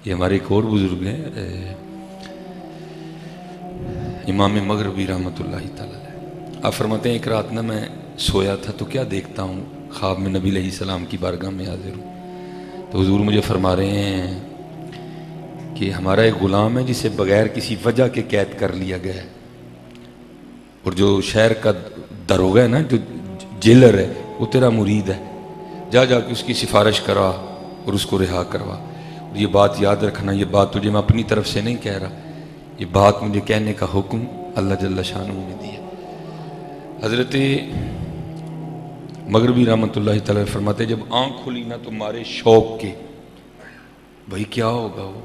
یہ ہمارے ایک اور بزرگ ہیں امام مغربی رحمۃ اللہ تعالی علیہ. آپ فرماتے ہیں ایک رات نا میں سویا تھا تو کیا دیکھتا ہوں، خواب میں نبی علیہ السلام کی بارگاہ میں حاضر ہوں تو حضور مجھے فرما رہے ہیں کہ ہمارا ایک غلام ہے جسے بغیر کسی وجہ کے قید کر لیا گیا ہے، اور جو شہر کا داروغہ ہے نا، جو جیلر ہے، وہ تیرا مرید ہے، جا جا کے اس کی سفارش کرا اور اس کو رہا کروا. اور یہ بات یاد رکھنا، یہ بات تجھے میں اپنی طرف سے نہیں کہہ رہا، یہ بات مجھے کہنے کا حکم اللہ جل شانہ نے دیا. حضرت مغربی رحمۃ اللہ تعالی فرماتے جب آنکھ کھلی نا تو مارے شوق کے، بھائی کیا ہوگا وہ؟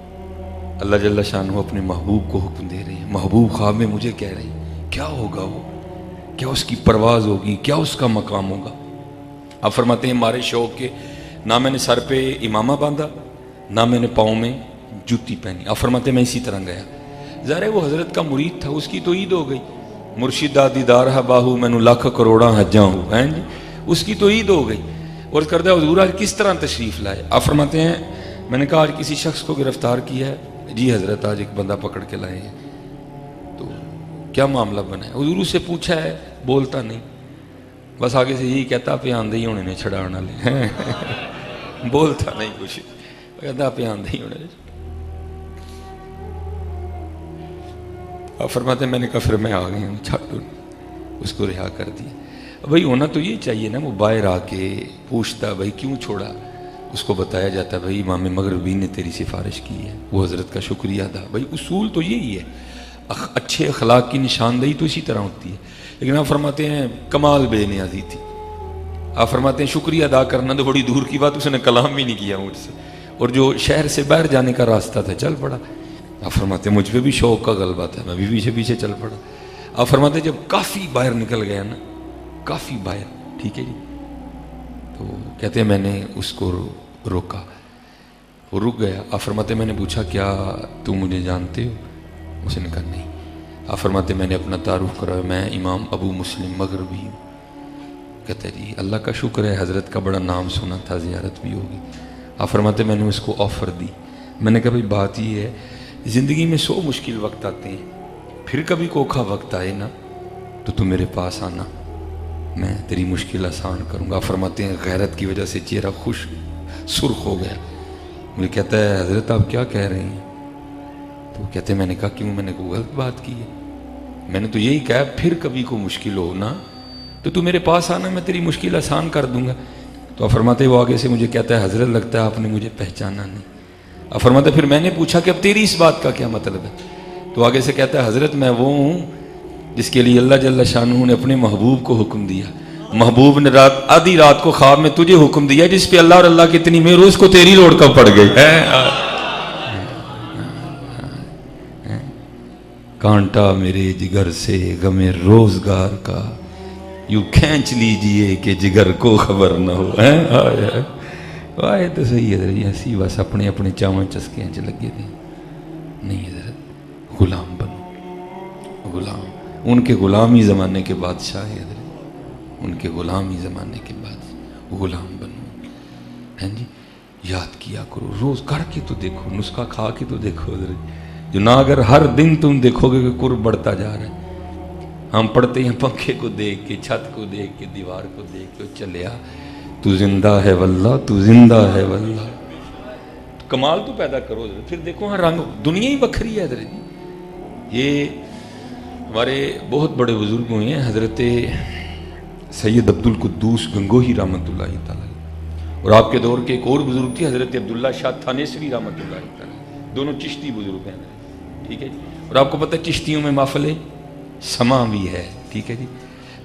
اللہ جل شانہ اپنے محبوب کو حکم دے رہے ہیں، محبوب خواب میں مجھے کہہ رہے ہیں کیا ہوگا وہ، کیا اس کی پرواز ہوگی، کیا اس کا مقام ہوگا. آپ فرماتے ہیں مارے شوق کے نہ میں نے سر پہ امامہ باندھا نہ میں نے پاؤں میں جوتی پہنی. آپ فرماتے ہیں میں اسی طرح گیا. ظاہر ہے وہ حضرت کا مرید تھا، اس کی تو عید ہو گئی، مرشدہ دیدار ہے باہو مینو لاکھ کروڑاں حجاں ہوں، ہیں جی، اس کی تو عید ہو گئی. اور کردہ حضور آج کس طرح تشریف لائے؟ آپ فرماتے ہیں میں نے کہا آج کسی شخص کو گرفتار کیا ہے. جی حضرت آج ایک بندہ پکڑ کے لائے ہیں. تو کیا معاملہ بنا ہے؟ حضور سے پوچھا ہے، بولتا نہیں، بس آگے سے یہی کہتا پہ آندے ہی ہونے نے چھڑانا لے بولتا نہیں کچھ، کہتا پہ آندے ہی ہونے. آپ فرماتے ہیں میں نے کہا پھر میں آ گئی ہوں، چھاٹو اس کو رہا کر دیا. بھائی ہونا تو یہ چاہیے نا، وہ باہر آ کے پوچھتا بھائی کیوں چھوڑا، اس کو بتایا جاتا بھائی امام مغربی نے تیری سفارش کی ہے، وہ حضرت کا شکریہ ادا. بھائی اصول تو یہی ہے، اچھے اخلاق کی نشاندہی تو اسی طرح ہوتی ہے. لیکن آپ فرماتے ہیں کمال بے نیازی تھی. آپ فرماتے ہیں شکریہ ادا کرنا تو بڑی دور کی بات، اس نے کلام بھی نہیں کیا مجھ سے، اور جو شہر سے باہر جانے کا راستہ تھا چل پڑا. آپ فرماتے ہیں مجھ پہ بھی شوق کا غلبہ تھا، میں بھی پیچھے پیچھے چل پڑا. آپ فرماتے ہیں جب کافی باہر نکل گیا نا، کافی باہر، ٹھیک ہے جی، تو کہتے ہیں میں نے اس کو روکا، وہ رک گیا. آپ فرماتے ہیں میں نے پوچھا کیا تم مجھے جانتے ہو؟ اس نے کہا نہیں. آپ فرماتے ہیں میں نے اپنا تعارف کرا، میں امام ابو مسلم مغربی ہوں. کہتے ہیں جی اللہ کا شکر ہے، حضرت کا بڑا نام سنا تھا، زیارت بھی ہوگی. آپ فرماتے ہیں میں نے اس کو آفر دی. میں نے کہا بھائی بات یہ ہے زندگی میں 100 مشکل وقت آتے ہیں، پھر کبھی کوکھا وقت آئے نا تو تم میرے پاس آنا، میں تیری مشکل آسان کروں گا. فرماتے ہیں غیرت کی وجہ سے چہرہ خوش سرخ ہو گیا. مجھے کہتا ہے حضرت آپ کیا کہہ رہے ہیں؟ تو کہتے ہیں میں نے کہا کیوں، میں نے کوئی غلط بات کی ہے؟ میں نے تو یہی کہا پھر کبھی کو مشکل ہو نا تو میرے پاس آنا، میں تیری مشکل آسان کر دوں گا. تو آپ فرماتے ہیں وہ آگے سے مجھے کہتا ہے حضرت لگتا ہے آپ نے مجھے پہچانا نہیں. آپ فرماتے ہیں پھر میں نے پوچھا کہ اب تیری اس بات کا کیا مطلب ہے؟ تو آگے سے کہتا ہے حضرت میں وہ ہوں جس کے لیے اللہ جل شانہ نے اپنے محبوب کو حکم دیا. محبوب نے آدھی رات کو خواب میں تجھے حکم دیا، جس پہ اللہ اور اللہ کی اتنی مہر اس کو تیری لوڑ کب پڑ گئی ہے. کانٹا میرے جگر سے غم روزگار کا یوں کھینچ لیجئے کہ جگر کو خبر نہ ہو. آئے تو صحیح حضرت جی، ہنسی بس اپنے اپنے چاواں چسکیاں چ لگے تھے. نہیں حضرت غلام بنو، غلام، ان کے غلامی زمانے کے بادشاہ ہے حضرت، ان کے غلامی زمانے کے بعد غلام بنو. ہیں جی یاد کیا کرو، روز کر کے تو دیکھو، نسخہ کھا کے تو دیکھو حضرت، جو نہ اگر ہر دن تم دیکھو گے کہ قرب بڑھتا جا رہا ہے. ہم پڑھتے ہیں پنکھے کو دیکھ کے، چھت کو دیکھ کے، دیوار کو دیکھ کے چلیا تو زندہ ہے واللہ، تو زندہ ہے واللہ. کمال تو پیدا کرو حضرت، پھر دیکھو ہاں رنگ دنیا ہی بکھری ہے حضرت جی. یہ ہمارے بہت بڑے بزرگ ہوئے ہیں، حضرت سید عبد القدوس گنگوہی رحمۃ اللہ تعالی، اور آپ کے دور کے ایک اور بزرگ تھے حضرت عبداللہ شاہ تھانیسوی رحمۃ اللہ تعالی، دونوں چشتی بزرگ ہیں، ٹھیک ہے جی. اور آپ کو پتہ ہے چشتیوں میں محفل سما بھی ہے، ٹھیک ہے جی.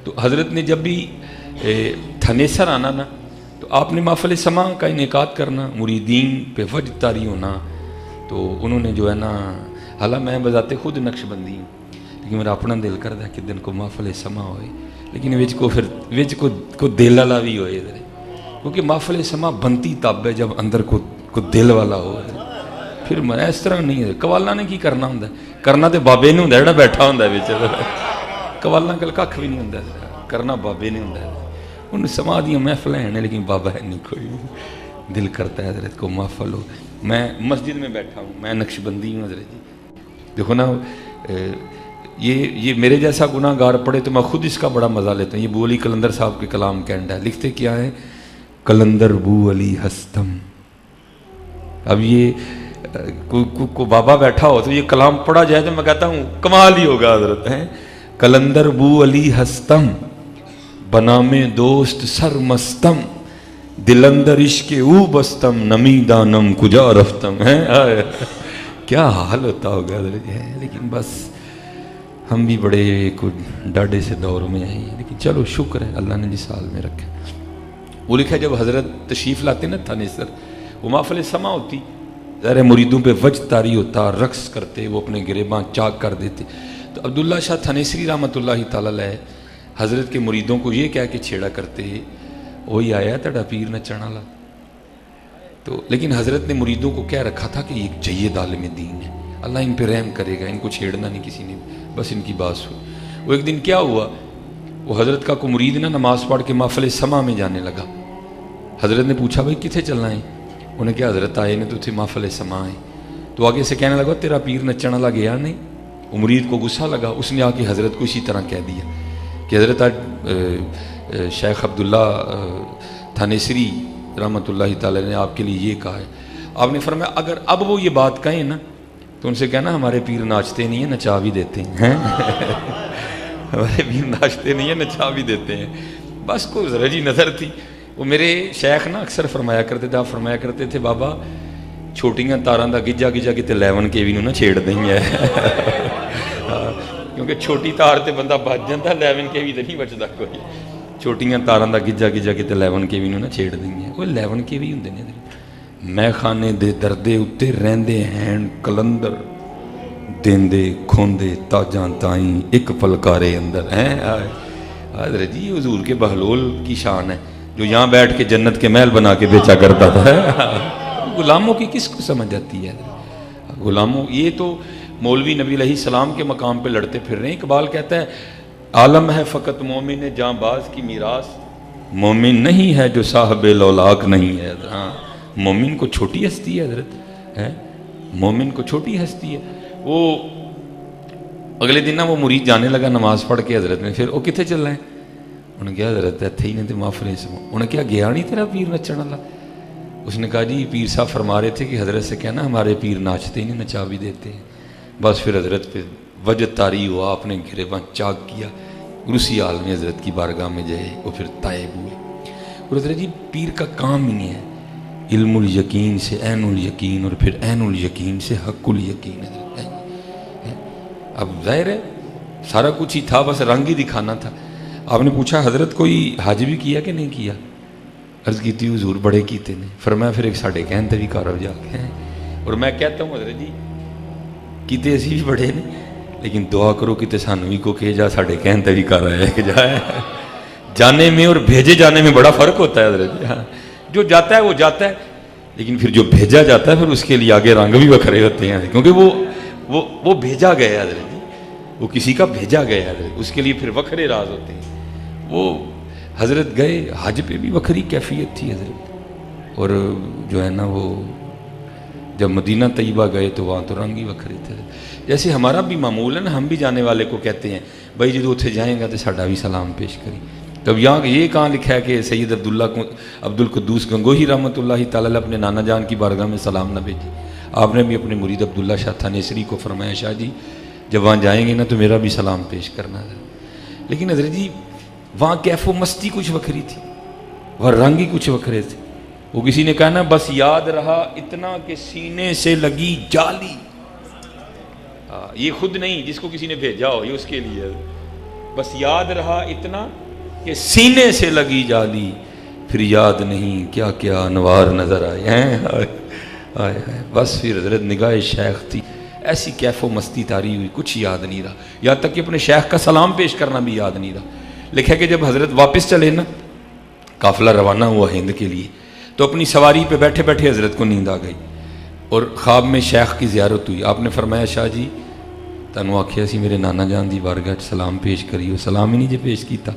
تو حضرت نے جب بھی تھنیسر آنا نا تو آپ نے محفل سما کا انعقاد کرنا، مریدین پہ وجد طاری ہونا. تو انہوں نے جو ہے نا، حالانکہ میں بذات خود نقش بندی ہوں لیکن میرا اپنا دل کرتا ہے کہ دن کو محفل سما ہوئے، لیکن وچ کو دل والا بھی ہوئے ادھر، کیونکہ محفل سما بنتی تب ہے جب اندر کو دل والا ہو. پھر میں اس طرح نہیں ہے. قوالاں نے کی کرنا ہوں، کرنا تو بابے نے ہوں جڑا بیٹھا ہوں قوالاں کل کھ بھی نہیں ہوں، کرنا بابے نے ہوں. ان سما دیا محفل ہیں لیکن بابا ہے نہیں کوئی. دل کرتا ہے حضرت کو محفل ہو. میں مسجد میں بیٹھا ہوں، میں نقشبندی ہوں حضرت جی، دیکھو نا یہ میرے جیسا گناہ گار پڑے تو میں خود اس کا بڑا مزہ لیتا ہوں۔ یہ بو علی قلندر صاحب کے کلام کینڈ ہے، لکھتے کیا ہے، قلندر بو علی ہستم۔ اب یہ کو بابا بیٹھا ہو تو یہ کلام پڑھا جائے تو میں کہتا ہوں کمال ہی ہوگا حضرت ہیں۔ قلندر بو علی ہستم، بنام دوست سر مستم، دلندر عشق او بستم، نمی دانم کجا رفتم ہے۔ کیا حال ہوتا ہوگا حضرت ہے، لیکن بس ہم بھی بڑے ڈاڈے سے دور میں ہیں، لیکن چلو شکر ہے اللہ نے جس حال میں رکھا۔ وہ لکھا جب حضرت تشریف لاتے نا تھانے سر، وہ محفل سما ہوتی، ظاہر مریدوں پہ وجد طاری ہوتا، رقص کرتے، وہ اپنے گریباں چاک کر دیتے، تو عبداللہ شاہ تھانیسری رحمۃ اللہ تعالی علیہ حضرت کے مریدوں کو یہ کہہ کے چھیڑا کرتے، وہی آیا تڑا پیر نچن والا۔ تو لیکن حضرت نے مریدوں کو کہہ رکھا تھا کہ یہ ایک جید عالم دین ہے، اللہ ان پہ رحم کرے گا، ان کو چھیڑنا نہیں کسی نے، بس ان کی بات سو۔ وہ ایک دن کیا ہوا، وہ حضرت کا کو مرید نا نماز پڑھ کے محفل سما میں جانے لگا۔ حضرت نے پوچھا بھائی کتنے چلنا ہے؟ انہیں کیا حضرت آئے نے تو تھے محفل سما ہے، تو آگے سے کہنے لگا تیرا پیر نچن والا گیا نہیں۔ وہ مرید کو غصہ لگا، اس نے آ کے حضرت کو اسی طرح کہہ دیا کہ حضرت آج شیخ عبداللہ تھانیسری رحمۃ اللہ تعالی نے آپ کے لیے یہ کہا ہے۔ آپ نے فرمایا اگر اب وہ یہ بات کہیں نا تو ان سے کہنا ہمارے پیر ناچتے نہیں ہیں، نچا بھی دیتے ہیں۔ ہمارے پیر ناچتے نہیں ہیں، نچا بھی دیتے ہیں۔ بس کوئی رجی نظر تھی۔ وہ میرے شیخ نا اکثر فرمایا کرتے تھے، آپ فرمایا کرتے تھے بابا چھوٹیاں تاراں دا گجا گجا کتے 11 کے بھی نہ چھیڑ دیں ہے، کیونکہ چھوٹی تار تے بندہ بچ جاتا، 11 کے بھی تو نہیں بچتا کوئی۔ چھوٹیاں تاراں دا گجا گجا کتے 11 کے بھی نہ چھیڑ دیں ہے، وہ 11 کے بھی ہوندے نے۔ میں خانے دے دردے اتے رہندے ہیں کلندر، دیندے کھوندے تاجاں تائیں ایک پلکارے اندر ہیں۔ حضرت جی حضور کے بہلول کی شان ہے جو یہاں بیٹھ کے جنت کے محل بنا کے بیچا کرتا تھا۔ غلاموں کی کس کو سمجھ آتی ہے؟ غلاموں، یہ تو مولوی نبی علیہ السلام کے مقام پہ لڑتے پھر رہے ہیں۔ اقبال کہتا ہے عالم ہے فقط مومن جاں باز کی میراث، مومن نہیں ہے جو صاحب لولاک نہیں ہے۔ ہاں مومن کو چھوٹی ہستی ہے حضرت ہے، مومن کو چھوٹی ہستی ہے۔ وہ اگلے دن نا وہ مرید جانے لگا نماز پڑھ کے حضرت میں، پھر وہ کتنے چل رہے ہیں؟ انہوں نے کہا حضرت اتھے ہی نہیں تھے محفل سے۔ انہوں نے کہا گیا نہیں تیرا پیر نچن والا؟ اس نے کہا جی پیر صاحب فرما رہے تھے کہ حضرت سے کہنا ہمارے پیر ناچتے ہی نہیں، نچا بھی دیتے ہیں۔ بس پھر حضرت پہ وجد طاری ہوا، اپنے گریباں چاک کیا، اسی حال میں حضرت کی بارگاہ میں جائے، وہ پھر طائب ہوئے۔ اور حضرت جی پیر کا کام ہی نہیں ہے، علم الیقین سے عین الیقین، اور پھر عین الیقین سے حق الیقین۔ حضرت اب ظاہر ہے سارا کچھ ہی تھا، بس رنگ ہی دکھانا تھا۔ آپ نے پوچھا حضرت کوئی حج بھی کیا کہ نہیں کیا؟ عرض کی تھی حضور بڑے کیتے نے۔ فرمایا پھر ایک ساڑھے کہن تے بھی کارو جا کے ہیں۔ اور میں کہتا ہوں حضرت جی کیتے اسی بھی بڑے نے، لیکن دعا کرو کتے سانو بھی کو کہ جا ساڑھے کہن تے بھی کارا ہے کہ جائے۔ جانے میں اور بھیجے جانے میں بڑا فرق ہوتا ہے حضرت جی۔ ہاں جو جاتا ہے وہ جاتا ہے، لیکن پھر جو بھیجا جاتا ہے پھر اس کے لیے آگے رنگ بھی بکھرے ہوتے ہیں، کیونکہ وہ بھیجا گیا ہے حضرت جی، وہ کسی کا بھیجا گیا ہے حضرت، اس کے لیے پھر وکھرے راز ہوتے ہیں۔ وہ حضرت گئے حج پہ بھی وکھری کیفیت تھی حضرت، اور جو ہے نا وہ جب مدینہ طیبہ گئے تو وہاں تو رنگ ہی وکھرے تھے۔ جیسے ہمارا بھی معمول ہے نا، ہم بھی جانے والے کو کہتے ہیں بھائی جدو اتھے جائیں گا تو ساڈا بھی سلام پیش کری۔ تب یہاں یہ کہاں لکھا ہے کہ سید عبد القدوس گنگوہی رحمۃ اللہ تعالی اپنے نانا جان کی بارگاہ میں سلام نہ بھیجے؟ آپ نے بھی اپنے مرید عبداللہ شاہ تھانیسری کو فرمایا شاہ جی جب وہاں جائیں گے نا تو میرا بھی سلام پیش کرنا ہے۔ لیکن حضرت جی وہاں کیف و مستی کچھ وکھری تھی، وہ رنگ ہی کچھ وکھرے تھے۔ وہ کسی نے کہا نا بس یاد رہا اتنا کہ سینے سے لگی جالی، یہ خود نہیں جس کو کسی نے بھیجا ہو، یہ اس کے لیے بس یاد رہا اتنا کہ سینے سے لگی جالی، پھر یاد نہیں کیا کیا انوار نظر آئے ہیں۔ بس پھر حضرت نگاہ شیخ تھی، ایسی کیف و مستی تاری ہوئی، کچھ یاد نہیں رہا، یہاں تک کہ اپنے شیخ کا سلام پیش کرنا بھی یاد نہیں رہا۔ لکھا کہ جب حضرت واپس چلے نا، قافلہ روانہ ہوا ہند کے لیے، تو اپنی سواری پہ بیٹھے بیٹھے حضرت کو نیند آ گئی، اور خواب میں شیخ کی زیارت ہوئی۔ آپ نے فرمایا شاہ جی تنو آکھیا سی میرے نانا جان دی بارگاہ سلام پیش کریو، سلام ہی نہیں جے پیش کیتا۔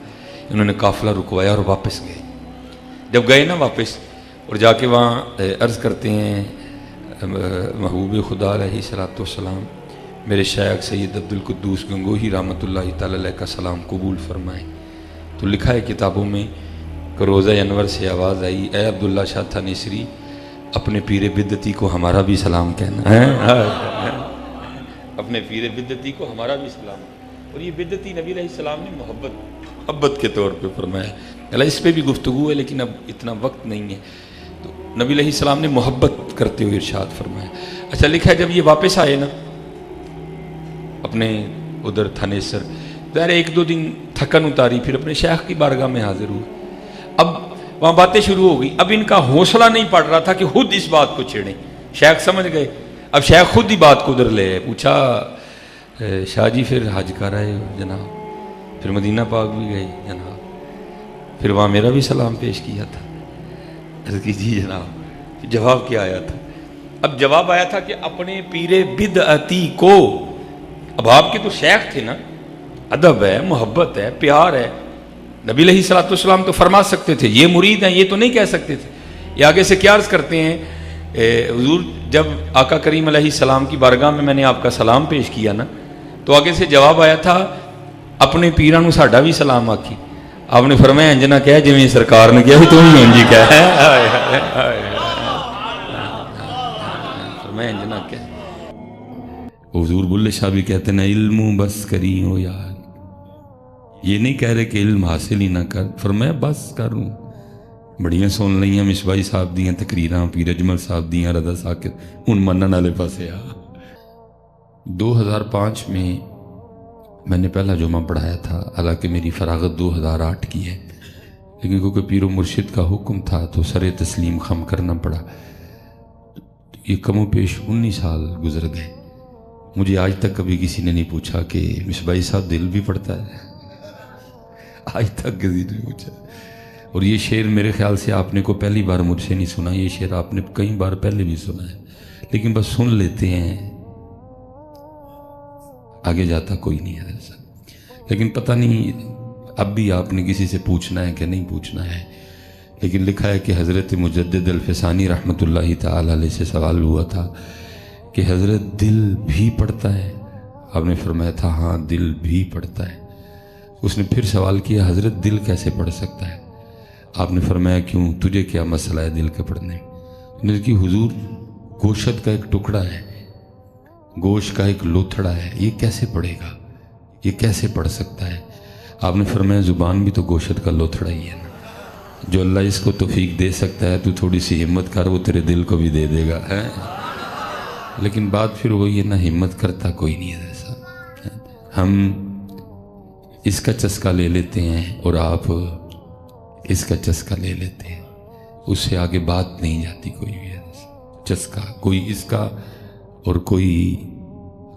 انہوں نے قافلہ رکوایا اور واپس گئے۔ جب گئے نا واپس اور جا کے وہاں عرض کرتے ہیں محبوب خدا علیہ الصلوۃ والسلام میرے شیخ سید عبدالقدوس گنگوہی رحمۃ اللہ تعالی علیہ کا سلام قبول فرمائیں۔ تو لکھا ہے کتابوں میں کہ روزہ انور سے آواز آئی، اے عبداللہ شاہ تھانیسری اپنے پیر بدعتی کو ہمارا بھی سلام کہنا ہے، اپنے پیر بدعتی کو ہمارا بھی سلام۔ اور یہ بدعتی نبی علیہ السلام نے محبت کے طور پہ فرمایا۔ اللہ اس پہ بھی گفتگو ہے لیکن اب اتنا وقت نہیں ہے، تو نبی علیہ السلام نے محبت کرتے ہوئے ارشاد فرمایا۔ اچھا لکھا ہے جب یہ واپس آئے نا اپنے ادھر تھانیسر، ظاہر ایک دو دن تھکن اتاری، پھر اپنے شیخ کی بارگاہ میں حاضر ہوئے۔ اب وہاں باتیں شروع ہو گئی، اب ان کا حوصلہ نہیں پڑ رہا تھا کہ خود اس بات کو چھیڑیں۔ شیخ سمجھ گئے، اب شیخ خود ہی بات کو ادھر لے آئے۔ پوچھا شاہ جی پھر حج کر آئے ہو جناب؟ پھر مدینہ پاک بھی گئے جناب؟ پھر وہاں میرا بھی سلام پیش کیا تھا؟ عرض کی جی جناب۔ جواب کیا آیا تھا؟ اب جواب آیا تھا کہ اپنے پیر بدعتی کو، اب آپ کے تو شیخ تھے نا، ادب ہے، محبت ہے، پیار ہے، نبی علیہ الصلوۃ والسلام تو فرما سکتے تھے یہ مرید ہیں، یہ تو نہیں کہہ سکتے تھے۔ یہ آگے سے کیا عرض کرتے ہیں، حضور جب آقا کریم علیہ السلام کی بارگاہ میں نے آپ کا سلام پیش کیا نا، تو آگے سے جواب آیا تھا اپنے پیراں نو ساڈا بھی سلام آکھی۔ آپ نے فرمایا انج نہ کہہ جویں سرکار نے کیا تو ہی انج کہہ، فرمایا انج نہ کہہ۔ حضور بلے شاہ بھی کہتے ہیں علم بس کری ہو یار، یہ نہیں کہہ رہے کہ علم حاصل ہی نہ کر، فرمایا بس کروں۔ بڑیاں سن لئیاں مصباحی صاحب دیاں تقریراں، پیر اجمل صاحب دیاں، رضا ساکر، ان منن والے پاسے آ۔ 2005 میں نے پہلا جمعہ پڑھایا تھا، حالانکہ میری فراغت 2008 کی ہے، لیکن کیونکہ پیر و مرشد کا حکم تھا تو سر تسلیم خم کرنا پڑا۔ یہ کم و پیش 19 سال گزر گئے، مجھے آج تک کبھی کسی نے نہیں پوچھا کہ مصباحی صاحب دل بھی پڑتا ہے، آج تک کسی نے پوچھا۔ اور یہ شعر میرے خیال سے آپ نے کو پہلی بار مجھ سے نہیں سنا، یہ شعر آپ نے کئی بار پہلے بھی سنا ہے، لیکن بس سن لیتے ہیں، آگے جاتا کوئی نہیں ہے ایسا۔ لیکن پتہ نہیں اب بھی آپ نے کسی سے پوچھنا ہے کہ نہیں پوچھنا ہے، لیکن لکھا ہے کہ حضرت مجدد الفسانی رحمۃ اللہ تعالی علیہ سے سوال ہوا تھا کہ حضرت دل بھی پڑھتا ہے؟ آپ نے فرمایا تھا ہاں دل بھی پڑھتا ہے۔ اس نے پھر سوال کیا حضرت دل کیسے پڑھ سکتا ہے؟ آپ نے فرمایا کیوں، تجھے کیا مسئلہ ہے دل کے پڑھنے؟ نے کہ حضور گوشت کا ایک ٹکڑا ہے، گوشت کا ایک لوتھڑا ہے، یہ کیسے پڑھے گا، یہ کیسے پڑھ سکتا ہے؟ آپ نے فرمایا زبان بھی تو گوشت کا لوتھڑا ہی ہے نا، جو اللہ اس کو توفیق دے سکتا ہے تو تھوڑی سی ہمت کر، وہ تیرے دل کو بھی دے دے گا ہے۔ لیکن بات پھر وہی ہے نا، ہمت کرتا کوئی نہیں ہے ایسا۔ ہم اس کا چسکا لے لیتے ہیں اور آپ اس کا چسکا لے لیتے ہیں، اس سے آگے بات نہیں جاتی کوئی بھی ہے چسکا، کوئی اس کا اور کوئی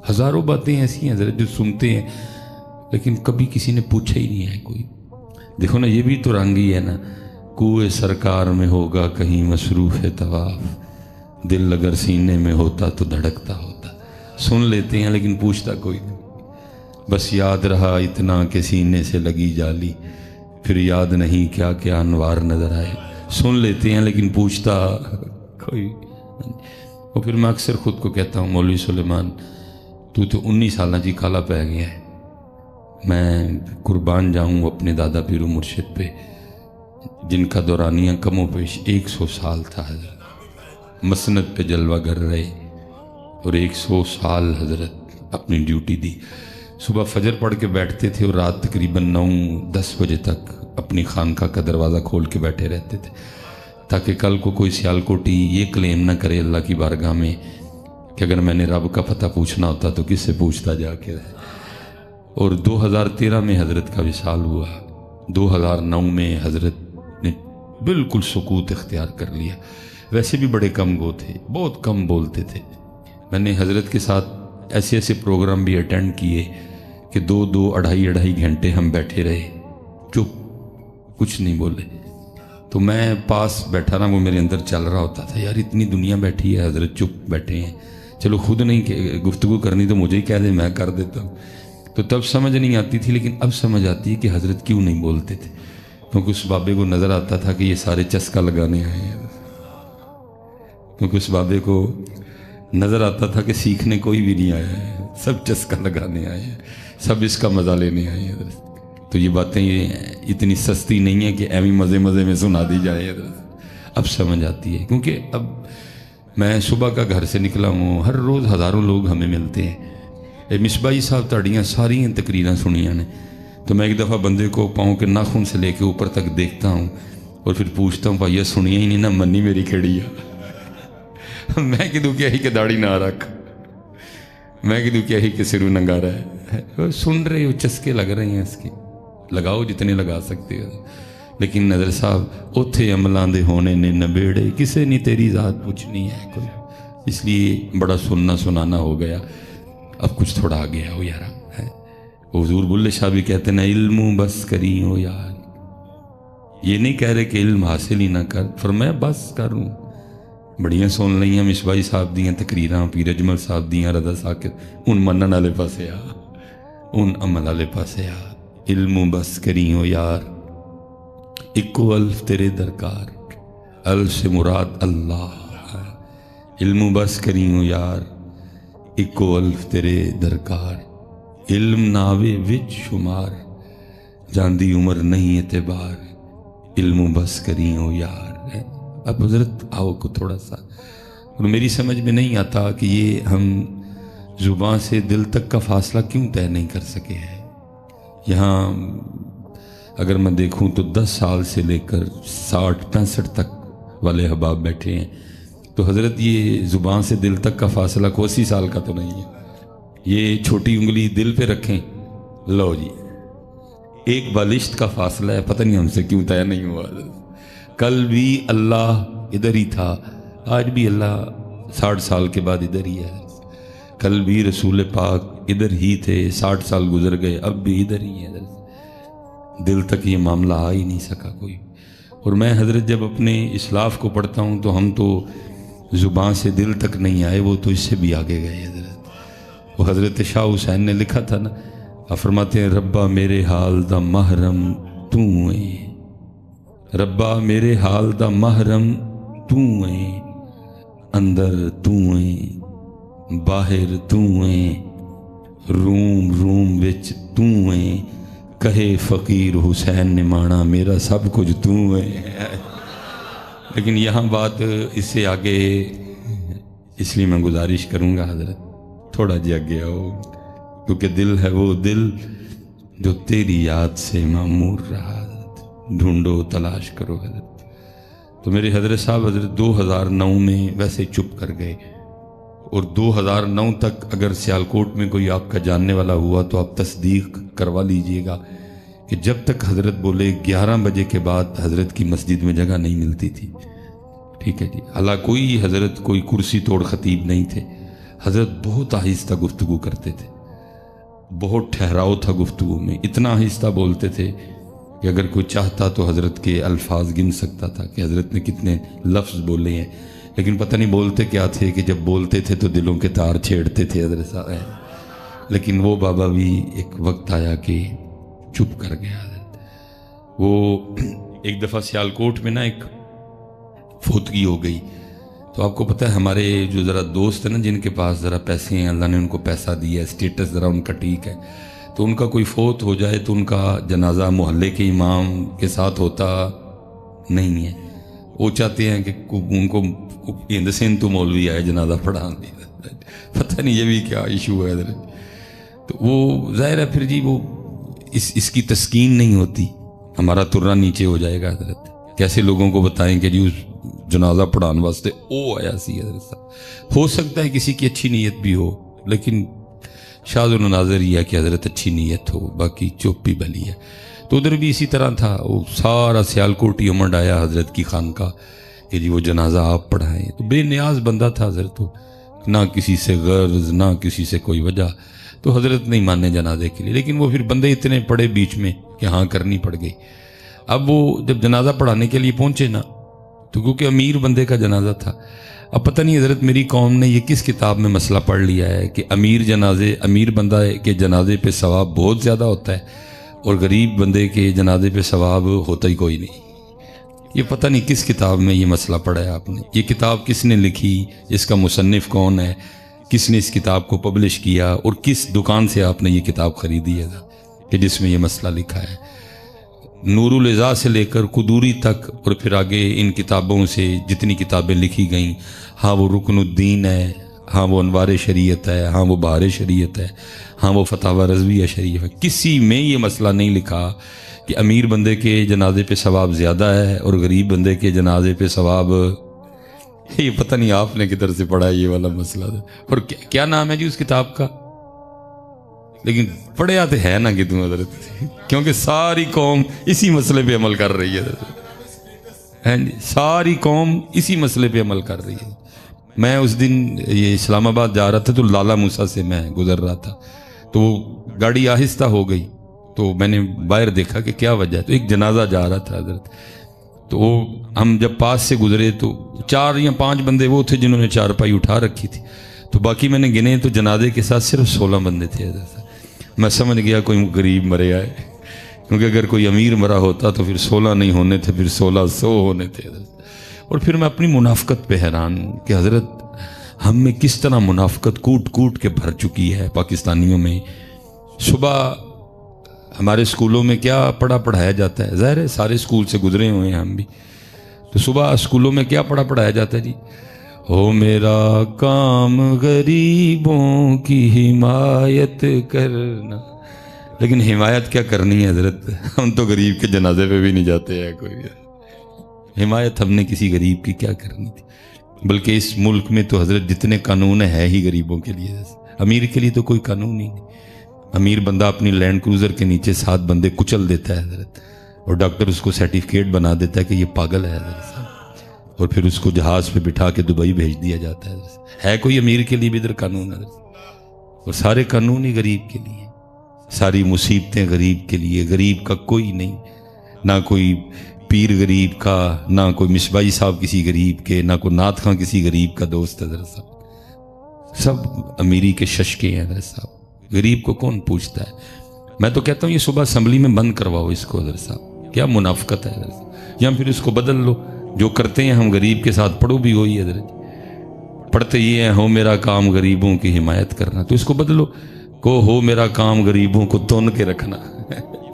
ہزاروں باتیں ایسی ہیں حضرت جو سنتے ہیں لیکن کبھی کسی نے پوچھا ہی نہیں ہے کوئی۔ دیکھو نا یہ بھی تو رنگ ہی ہے نا، کوئے سرکار میں ہوگا کہیں مصروف طواف، دل اگر سینے میں ہوتا تو دھڑکتا ہوتا۔ سن لیتے ہیں لیکن پوچھتا کوئی نہیں، بس یاد رہا اتنا کہ سینے سے لگی جالی، پھر یاد نہیں کیا کیا انوار نظر آئے۔ سن لیتے ہیں لیکن پوچھتا کوئی۔ اور پھر میں اکثر خود کو کہتا ہوں مولوی سلیمان تو 19 سالہ جی کالا پہ گیا ہے، میں قربان جاؤں اپنے دادا پیر و مرشد پہ جن کا دورانیہ کم و پیش 100 سال تھا حضرت، مسند پہ جلوہ گر رہے اور 100 سال حضرت اپنی ڈیوٹی دی۔ صبح فجر پڑھ کے بیٹھتے تھے اور رات تقریباً 9-10 بجے تک اپنی خانقاہ کا دروازہ کھول کے بیٹھے رہتے تھے تاکہ کل کو کوئی سیالکوٹی یہ کلیم نہ کرے اللہ کی بارگاہ میں کہ اگر میں نے رب کا پتہ پوچھنا ہوتا تو کس سے پوچھتا جا کے۔ اور 2013 میں حضرت کا وصال ہوا، 2009 میں حضرت نے بالکل سکوت اختیار کر لیا۔ ویسے بھی بڑے کم گو تھے، بہت کم بولتے تھے۔ میں نے حضرت کے ساتھ ایسے ایسے پروگرام بھی اٹینڈ کیے کہ 2-2 2.5 گھنٹے ہم بیٹھے رہے، چپ، کچھ نہیں بولے۔ تو میں پاس بیٹھا نا، وہ میرے اندر چل رہا ہوتا تھا، یار اتنی دنیا بیٹھی ہے حضرت چپ بیٹھے ہیں، چلو خود نہیں کہ گفتگو کرنی تو مجھے ہی کہہ دے، میں کر دیتا ہوں۔ تو تب سمجھ نہیں آتی تھی، لیکن اب سمجھ آتی ہے کہ حضرت کیوں نہیں بولتے تھے، کیونکہ اس بابے کو نظر آتا تھا کہ یہ سارے چسکا لگانے آئے ہیں، کیونکہ اس بابے کو نظر آتا تھا کہ سیکھنے کوئی بھی نہیں آیا ہے، سب چسکا لگانے آئے ہیں، سب اس کا مزہ لینے آئے ہیں حضرت۔ تو یہ باتیں یہ اتنی سستی نہیں ہیں کہ ایویں مزے مزے میں سنا دی جائے حضرت، اب سمجھ آتی ہے۔ کیونکہ اب میں صبح کا گھر سے نکلا ہوں، ہر روز ہزاروں لوگ ہمیں ملتے ہیں۔ مصباحی صاحب تاڑیاں ساری تقریراں سنیاں نے، تو میں ایک دفعہ بندے کو پاؤں کے ناخن سے لے کے اوپر تک دیکھتا ہوں اور پھر پوچھتا ہوں بھائی سنیا ہی نہیں نہ منی میری کھیڑی ہے میں کدوں کیا ہی کہ داڑھی نہ رکھ، میں کدوں کیا ہی کہ سرو ننگا رہا ہے، سن رہے ہو، چسکے لگ رہے ہیں اس کے، لگاؤ جتنے لگا سکتے ہو۔ لیکن نظر صاحب اوتھے عملاں دے ہونے نے نبیڑے، کسے نہیں تیری ذات پوچھنی ہے کوئی، اس لیے بڑا سننا سنانا ہو گیا، اب کچھ تھوڑا آ گیا ہو یارا ہے۔ حضور بلے شاہ بھی کہتے ہیں علم بس کری ہو یار، یہ نہیں کہہ رہے کہ علم حاصل ہی نہ کر، فرمایا بس کروں۔ بڑیاں سن لئیاں مصباحی صاحب دیاں تقریراں، پیر اجمل صاحب دیاں، رضا ساکت، ان منن والے پاسے آ، ان عمل والے پاسے آ۔ علم بس کری ہو یار، اکو الف تیرے درکار، الف سے مراد اللہ، علم بس کری ہو یار، اکو الف تیرے درکار، علم ناوے وچ شمار، جاندی عمر نہیں اعتبار، علم بس کری ہو یار۔ اب حضرت آؤ کو تھوڑا سا، اور میری سمجھ میں نہیں آتا کہ یہ ہم زبان سے دل تک کا فاصلہ کیوں طے نہیں کر سکے ہیں۔ یہاں اگر میں دیکھوں تو 10 سال سے لے کر 60-65 تک والے احباب بیٹھے ہیں، تو حضرت یہ زبان سے دل تک کا فاصلہ کو 80 سال کا تو نہیں ہے۔ یہ چھوٹی انگلی دل پہ رکھیں، لو جی ایک بالشت کا فاصلہ ہے، پتہ نہیں ہم سے کیوں طے نہیں ہوا۔ کل بھی اللہ ادھر ہی تھا، آج بھی اللہ 60 سال کے بعد ادھر ہی ہے۔ کل بھی رسول پاک ادھر ہی تھے، 60 سال گزر گئے، اب بھی ادھر ہی ہے۔ دل تک یہ معاملہ آ ہی نہیں سکا کوئی۔ اور میں حضرت جب اپنے اسلاف کو پڑھتا ہوں تو ہم تو زبان سے دل تک نہیں آئے، وہ تو اس سے بھی آگے گئے حضرت۔ وہ حضرت شاہ حسین نے لکھا تھا نا، فرماتے ہیں ربا میرے حال دا محرم تو ہے، ربا میرے حال دا محرم تو ہے، اندر تو ہے، باہر تو ہے، روم روم وچ تو ہے، کہے فقیر حسین نے مانا میرا سب کچھ تو ہے۔ لیکن یہاں بات اس سے آگے، اس لیے میں گزارش کروں گا حضرت تھوڑا جی آگے آؤ، کیونکہ دل ہے وہ دل جو تیری یاد سے معمور رہا، ڈھونڈو تلاش کرو حضرت۔ تو میرے حضرت صاحب حضرت 2009 میں ویسے چپ کر گئے، اور 2009 تک اگر سیالکوٹ میں کوئی آپ کا جاننے والا ہوا تو آپ تصدیق کروا لیجئے گا کہ جب تک حضرت بولے 11 بجے کے بعد حضرت کی مسجد میں جگہ نہیں ملتی تھی، ٹھیک ہے جی۔ حالانکہ کوئی حضرت کوئی کرسی توڑ خطیب نہیں تھے، حضرت بہت آہستہ گفتگو کرتے تھے، بہت ٹھہراؤ تھا گفتگو میں، اتنا آہستہ بولتے تھے کہ اگر کوئی چاہتا تو حضرت کے الفاظ گن سکتا تھا کہ حضرت نے کتنے لفظ بولے ہیں، لیکن پتہ نہیں بولتے کیا تھے کہ جب بولتے تھے تو دلوں کے تار چھیڑتے تھے حضرت صاحب۔ لیکن وہ بابا بھی ایک وقت آیا کہ چپ کر گیا حضرت۔ وہ ایک دفعہ سیالکوٹ میں نا ایک فوتگی ہو گئی، تو آپ کو پتہ ہے ہمارے جو ذرا دوست ہیں نا جن کے پاس ذرا پیسے ہیں، اللہ نے ان کو پیسہ دیا ہے، اسٹیٹس ذرا ان کا ٹھیک ہے، تو ان کا کوئی فوت ہو جائے تو ان کا جنازہ محلے کے امام کے ساتھ ہوتا نہیں ہے، وہ چاہتے ہیں کہ ان کو ہند سندھ تو مولوی آئے جنازہ پڑھا دیا، پتہ نہیں یہ بھی کیا ایشو ہے حضرت۔ تو وہ ظاہر ہے پھر جی وہ اس کی تسکین نہیں ہوتی، ہمارا ترنا نیچے ہو جائے گا حضرت۔ کیسے لوگوں کو بتائیں کہ جی اس جنازہ پڑھان واسطے او آیا سی حضرت صاحب۔ ہو سکتا ہے کسی کی اچھی نیت بھی ہو، لیکن شاذ و نادر یہ ہے کہ حضرت اچھی نیت ہو، باقی چپ بھی بھلی ہے۔ تو ادھر بھی اسی طرح تھا، وہ سارا سیالکوٹ ہی امنڈ آیا حضرت کی خانقاہ کہ جی وہ جنازہ آپ پڑھائیں۔ تو بے نیاز بندہ تھا حضرت، تو نہ کسی سے غرض نہ کسی سے کوئی وجہ، تو حضرت نہیں مانے جنازے کے لیے، لیکن وہ پھر بندے اتنے پڑے بیچ میں کہ ہاں کرنی پڑ گئی۔ اب وہ جب جنازہ پڑھانے کے لیے پہنچے نا، تو کیونکہ امیر بندے کا جنازہ تھا، اب پتہ نہیں حضرت میری قوم نے یہ کس کتاب میں مسئلہ پڑھ لیا ہے کہ امیر بندہ کے جنازے پہ ثواب بہت زیادہ ہوتا ہے اور غریب بندے کے جنازے پہ ثواب ہوتا ہی کوئی نہیں۔ یہ پتہ نہیں کس کتاب میں یہ مسئلہ پڑھا ہے آپ نے، یہ کتاب کس نے لکھی، اس کا مصنف کون ہے، کس نے اس کتاب کو پبلش کیا، اور کس دکان سے آپ نے یہ کتاب خریدی ہے کہ جس میں یہ مسئلہ لکھا ہے۔ نور العزا سے لے کر قدوری تک، اور پھر آگے ان کتابوں سے جتنی کتابیں لکھی گئیں، ہاں وہ رکن الدین ہے، ہاں وہ انوار شریعت ہے، ہاں وہ بہار شریعت ہے، ہاں وہ فتاوی رضویہ شریف ہے، کسی میں یہ مسئلہ نہیں لکھا کہ امیر بندے کے جنازے پہ ثواب زیادہ ہے اور غریب بندے کے جنازے پہ ثواب، یہ پتہ نہیں آپ نے کدھر سے پڑھا ہے یہ والا مسئلہ۔ اور کیا نام ہے جی اس کتاب کا؟ لیکن پڑھیا تو ہے نا کہ تم حضرت، کیونکہ ساری قوم اسی مسئلے پہ عمل کر رہی ہے، ساری قوم اسی مسئلے پہ عمل کر رہی ہے۔ میں اس دن یہ اسلام آباد جا رہا تھا تو لالا موسیٰ سے میں گزر رہا تھا، تو گاڑی آہستہ ہو گئی، تو میں نے باہر دیکھا کہ کیا وجہ ہے، تو ایک جنازہ جا رہا تھا حضرت، تو ہم جب پاس سے گزرے تو 4 یا 5 بندے وہ تھے جنہوں نے چارپائی اٹھا رکھی تھی، تو باقی میں نے گنے تو جنازے کے ساتھ صرف 16 بندے تھے حضرت۔ میں سمجھ گیا کوئی غریب مرے آئے، کیونکہ اگر کوئی امیر مرا ہوتا تو پھر 16 نہیں ہونے تھے، پھر 1600 ہونے تھے حضرت۔ اور پھر میں اپنی منافقت پہ حیران ہوں کہ حضرت ہم میں کس طرح منافقت کوٹ کوٹ کے بھر چکی ہے پاکستانیوں میں۔ صبح ہمارے اسکولوں میں کیا پڑھایا جاتا ہے، ظاہر ہے سارے اسکول سے گزرے ہوئے ہیں ہم بھی، تو صبح اسکولوں میں کیا پڑھایا جاتا ہے جی؟ ہو میرا کام غریبوں کی حمایت کرنا، لیکن حمایت کیا کرنی ہے حضرت، ہم تو غریب کے جنازے پہ بھی نہیں جاتے ہیں کوئی، حمایت ہم نے کسی غریب کی کیا کرنی تھی؟ بلکہ اس ملک میں تو حضرت جتنے قانون ہیں ہی غریبوں کے لیے، امیر کے لیے تو کوئی قانون ہی نہیں۔ امیر بندہ اپنی لینڈ کروزر کے نیچے 7 بندے کچل دیتا ہے حضرت، اور ڈاکٹر اس کو سرٹیفکیٹ بنا دیتا ہے کہ یہ پاگل ہے حضرت صاحب، اور پھر اس کو جہاز پہ بٹھا کے دبئی بھیج دیا جاتا ہے حضرت۔ ہے کوئی امیر کے لیے بھی ادھر قانون حضرت؟ اور سارے قانون ہی غریب کے لیے، ساری مصیبتیں غریب کے لیے، غریب کا کوئی نہیں، نہ کوئی پیر غریب کا، نہ کوئی مصباحی صاحب کسی غریب کے، نہ کوئی نعت خاں کسی غریب کا دوست حضرت صاحب، سب امیری کے ششکے ہیں حضرت صاحب، غریب کو کون پوچھتا ہے؟ میں تو کہتا ہوں یہ صبح اسمبلی میں بند کرواؤ اس کو حضرت صاحب، کیا منافقت ہے حضرت صاحب، یا پھر اس کو بدل لو، جو کرتے ہیں ہم غریب کے ساتھ پڑھو بھی ہوئی حضرت، پڑھتے یہ ہیں ہو میرا کام غریبوں کی حمایت کرنا، تو اس کو بدلو کو ہو میرا کام غریبوں کو تون کے رکھنا،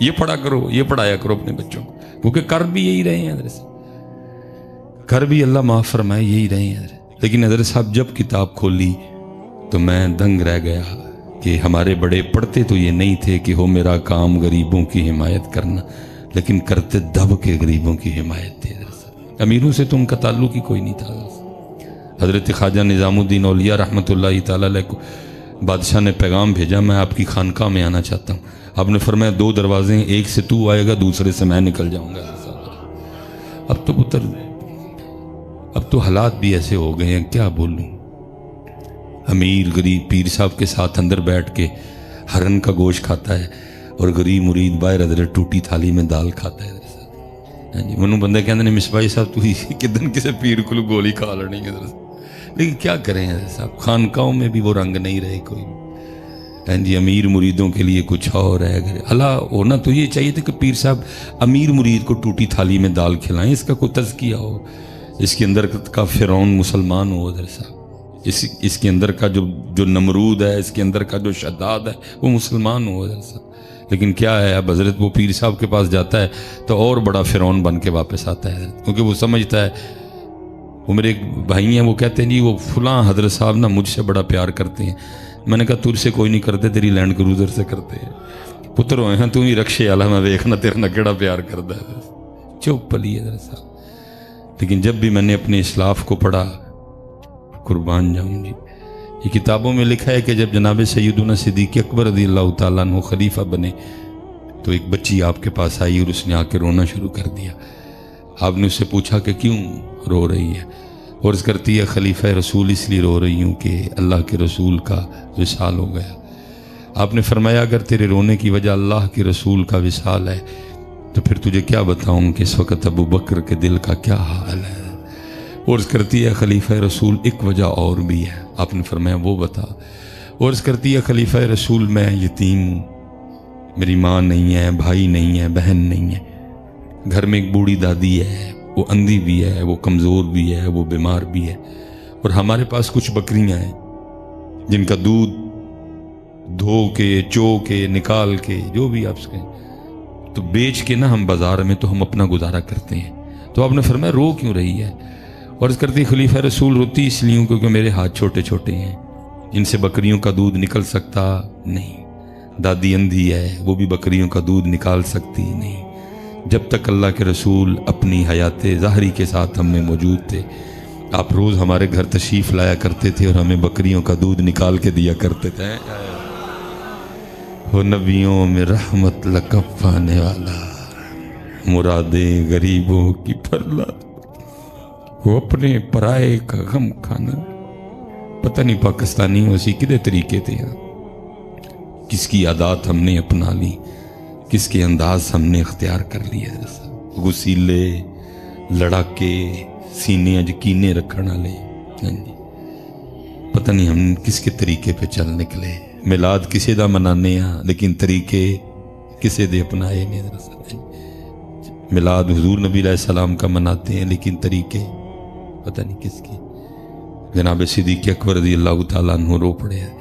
یہ پڑھا کرو، یہ پڑھایا کرو اپنے بچوں کو، کیونکہ کر بھی یہی رہے ہیں حضرت صاحب، کر بھی اللہ معاف فرمائے یہی رہے ہیں حضرت۔ لیکن حضرت صاحب جب کتاب کھولی تو میں دنگ رہ گیا کہ ہمارے بڑے پڑھتے تو یہ نہیں تھے کہ ہو میرا کام غریبوں کی حمایت کرنا، لیکن کرتے دب کے غریبوں کی حمایت تھے حضرت صاحب، امیروں سے تو ان کا تعلق ہی کوئی نہیں تھا حضرت۔ حضرت خواجہ نظام الدین اولیاء رحمۃ اللہ تعالیٰ علیہ کو بادشاہ نے پیغام بھیجا میں آپ کی خانقاہ میں آنا چاہتا ہوں، آپ نے فرمایا 2 دروازے ہیں، ایک سے تو آئے گا، دوسرے سے میں نکل جاؤں گا۔ اب تو پتر، اب تو حالات بھی ایسے ہو گئے ہیں، کیا بولوں، امیر غریب پیر صاحب کے ساتھ اندر بیٹھ کے ہرن کا گوشت کھاتا ہے، اور غریب مرید باہر حضرت ٹوٹی تھالی میں دال کھاتا ہے حضرت۔ منو بندے کہتے ہیں مصباحی صاحب تو کدن کسی پیر کو گولی کھا لڑی حضرت، لیکن کیا کریں حضرت صاحب، خانقاہوں میں بھی وہ رنگ نہیں رہے کوئی، جی امیر مریدوں کے لیے کچھ اور ہے۔ اللہ ہونا تو یہ چاہیے تھا کہ پیر صاحب امیر مرید کو ٹوٹی تھالی میں دال کھلائیں، اس کا کوئی تزکیہ ہو، اس کے اندر کا فرعون مسلمان ہو حضرت صاحب، اس کے اندر کا جو نمرود ہے، اس کے اندر کا جو شداد ہے وہ مسلمان ہو حضرت صاحب۔ لیکن کیا ہے اب حضرت وہ پیر صاحب کے پاس جاتا ہے تو اور بڑا فرعون بن کے واپس آتا ہے حضرت، کیونکہ وہ سمجھتا ہے، وہ میرے ایک بھائی ہیں وہ کہتے ہیں جی وہ فلاں حضرت صاحب نا مجھ سے بڑا پیار کرتے ہیں، میں نے کہا تجھ سے کوئی نہیں کرتے، تیری لینڈ کروزر سے کرتے ہیں، پتر ہوئے ہیں تو ہی رکشے والا، میں دیکھنا تیرا نہ کیڑا پیار کرتا ہے، چپ پلی حضرت صاحب۔ لیکن جب بھی میں نے اپنے اسلاف کو پڑھا، قربان جاؤں جی، یہ کتابوں میں لکھا ہے کہ جب جناب سیدنا صدیق اکبر رضی اللہ تعالیٰ عنہ خلیفہ بنے تو ایک بچی آپ کے پاس آئی اور اس نے آ کے رونا شروع کر دیا۔ آپ نے اس سے پوچھا کہ کیوں رو رہی ہے، اور اس کرتی ہے خلیفہ رسول اس لیے رو رہی ہوں کہ اللہ کے رسول کا وصال ہو گیا۔ آپ نے فرمایا اگر تیرے رونے کی وجہ اللہ کے رسول کا وصال ہے تو پھر تجھے کیا بتاؤں کہ اس وقت ابو بکر کے دل کا کیا حال ہے، اور اس کرتی ہے خلیفہ رسول ایک وجہ اور بھی ہے، آپ نے فرمایا وہ بتا، اور اس کرتی ہے خلیفہ رسول میں یتیم ہوں، میری ماں نہیں ہے، بھائی نہیں ہے، بہن نہیں ہے، گھر میں ایک بوڑھی دادی ہے، وہ اندھی بھی ہے، وہ کمزور بھی ہے، وہ بیمار بھی ہے، اور ہمارے پاس کچھ بکریاں ہیں جن کا دودھ دھو کے چو کے نکال کے جو بھی آپ سے کہیں تو بیچ کے نا ہم بازار میں تو ہم اپنا گزارا کرتے ہیں. تو آپ نے فرمایا رو کیوں رہی ہے؟ اور اس کرتی خلیفہ رسول روتی اس لیے کیونکہ میرے ہاتھ چھوٹے چھوٹے ہیں، ان سے بکریوں کا دودھ نکل سکتا نہیں. دادی اندھی ہے، وہ بھی بکریوں کا دودھ نکال سکتی نہیں. جب تک اللہ کے رسول اپنی حیات ظاہری کے ساتھ ہم میں موجود تھے، آپ روز ہمارے گھر تشریف لایا کرتے تھے اور ہمیں بکریوں کا دودھ نکال کے دیا کرتے تھے. وہ نبیوں میں رحمت لقب پانے والا، مرادیں غریبوں کی پھرلا، وہ اپنے پرائے کا غم کھانا. پتہ نہیں پاکستانیوں سے کدے طریقے تھے، کس کی عادات ہم نے اپنا لی، کس کے انداز ہم نے اختیار کر لیا. غسیلے لڑاکے سینے یقینے رکھنا لے، پتہ نہیں ہم کس کے طریقے پہ چل نکلے. میلاد کسے دا منانے ہاں لیکن طریقے کسے دے اپنائے نہیں. میلاد حضور نبی علیہ السلام کا مناتے ہیں لیکن طریقے پتہ نہیں کس کے. جناب صدیق اکبر رضی اللہ تعالیٰ عنہ رو پڑے ہیں،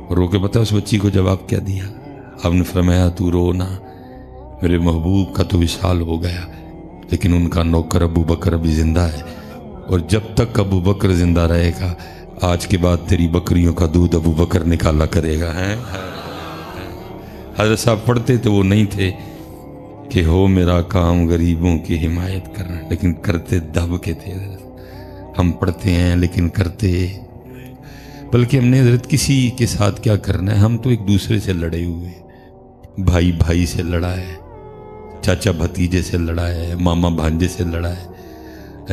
اور رو کے پتہ اس بچی کو جواب کیا دیا؟ آپ نے فرمایا تو رو نہ، میرے محبوب کا تو وصال ہو گیا لیکن ان کا نوکر ابو بکر ابھی زندہ ہے، اور جب تک ابو بکر زندہ رہے گا آج کے بعد تیری بکریوں کا دودھ ابو بکر نکالا کرے گا. حضرت صاحب پڑھتے تو وہ نہیں تھے کہ ہو میرا کام غریبوں کی حمایت کرنا، لیکن کرتے دب کے تھے. ہم پڑھتے ہیں لیکن کرتے، بلکہ ہم نے حضرت کسی کے ساتھ کیا کرنا ہے، ہم تو ایک دوسرے سے لڑے ہوئے، بھائی بھائی سے لڑا ہے، چاچا بھتیجے سے لڑا ہے، ماما بھانجے سے لڑا ہے.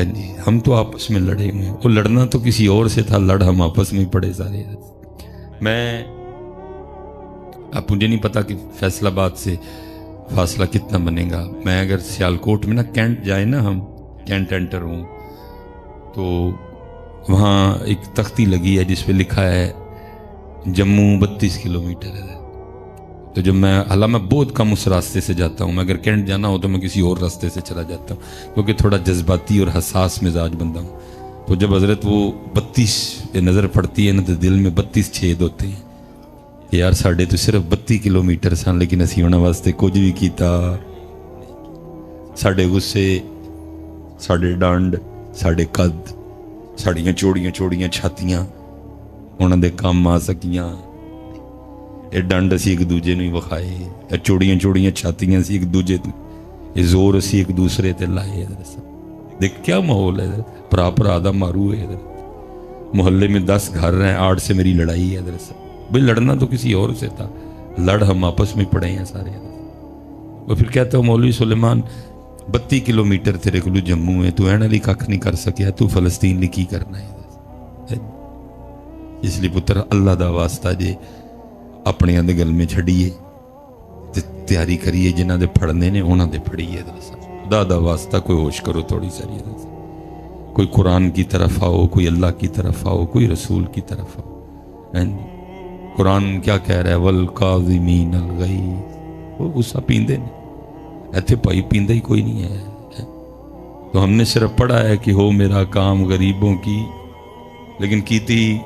جی ہم تو آپس میں لڑے ہوئے ہیں. وہ لڑنا تو کسی اور سے تھا، لڑ ہم آپس میں پڑے سارے. میں اب مجھے نہیں پتا کہ فیصل آباد سے فاصلہ کتنا بنے گا. میں اگر سیالکوٹ میں نا کینٹ جائے نا، ہم کینٹ انٹر ہوں تو وہاں ایک تختی لگی ہے جس پہ لکھا ہے جموں 32 کلومیٹر ہے. تو جب میں حالانکہ میں بہت کم اس راستے سے جاتا ہوں، میں اگر کینٹ جانا ہو تو میں کسی اور راستے سے چلا جاتا ہوں کیونکہ تھوڑا جذباتی اور حساس مزاج بندہ ہوں. تو جب حضرت وہ 32 پہ نظر پڑتی ہے نا تو دل میں 32 چھید ہوتے ہیں. یار ساڑھے تو صرف 32 کلومیٹر سن لیکن اسی ہونا واسطے کچھ بھی کیتا. ساڑھے غصے، ساڑھے ڈانڈ، ساڑھے قد، ساڑھیاں چوڑیاں چوڑیاں چھاتیاں انہاں دے کام آ سکیاں. یہ ڈانڈ اسی ایک دوجے نو ہی وکھائے، یہ چوڑیاں چوڑیاں چھاتیاں اسی ایک دوجے یہ زور اسی ایک دوسرے تے لائے. دیکھ کیا ماحول ہے، پرا پرا دا مارو ہے. محلے میں 10 گھر ہیں، 8 سے میری لڑائی ہے. بھئی لڑنا تو کسی اور سے تھا، لڑ ہم آپس میں پڑے ہیں سارے. وہ پھر کہتا ہوں مولوی سلیمان 32 کلومیٹر تیرے کو جموں ہے، تو اینا لی کھ نہیں کر سکیا، تو فلسطین لی کی کرنا ہے. اس لیے پتر اللہ دا واسطہ جے اپنے اندے گل میں چھڑیے تیاری کریے، جنہ دے پڑھنے نے انہاں دے پڑھیے. خدا دا واسطہ کوئی ہوش کرو تھوڑی ساری، کوئی قرآن کی طرف آؤ، کوئی اللہ کی طرف آؤ، کوئی رسول کی طرف آؤ. قرآن کیا کہہ رہا ہے؟ والقاظمین الغیظ. وہ غصہ پیندے نہیں، ایتھے پائی پیندہ ہی کوئی نہیں ہے. تو ہم نے صرف پڑھا ہے کہ ہو میرا کام غریبوں کی، لیکن کیتی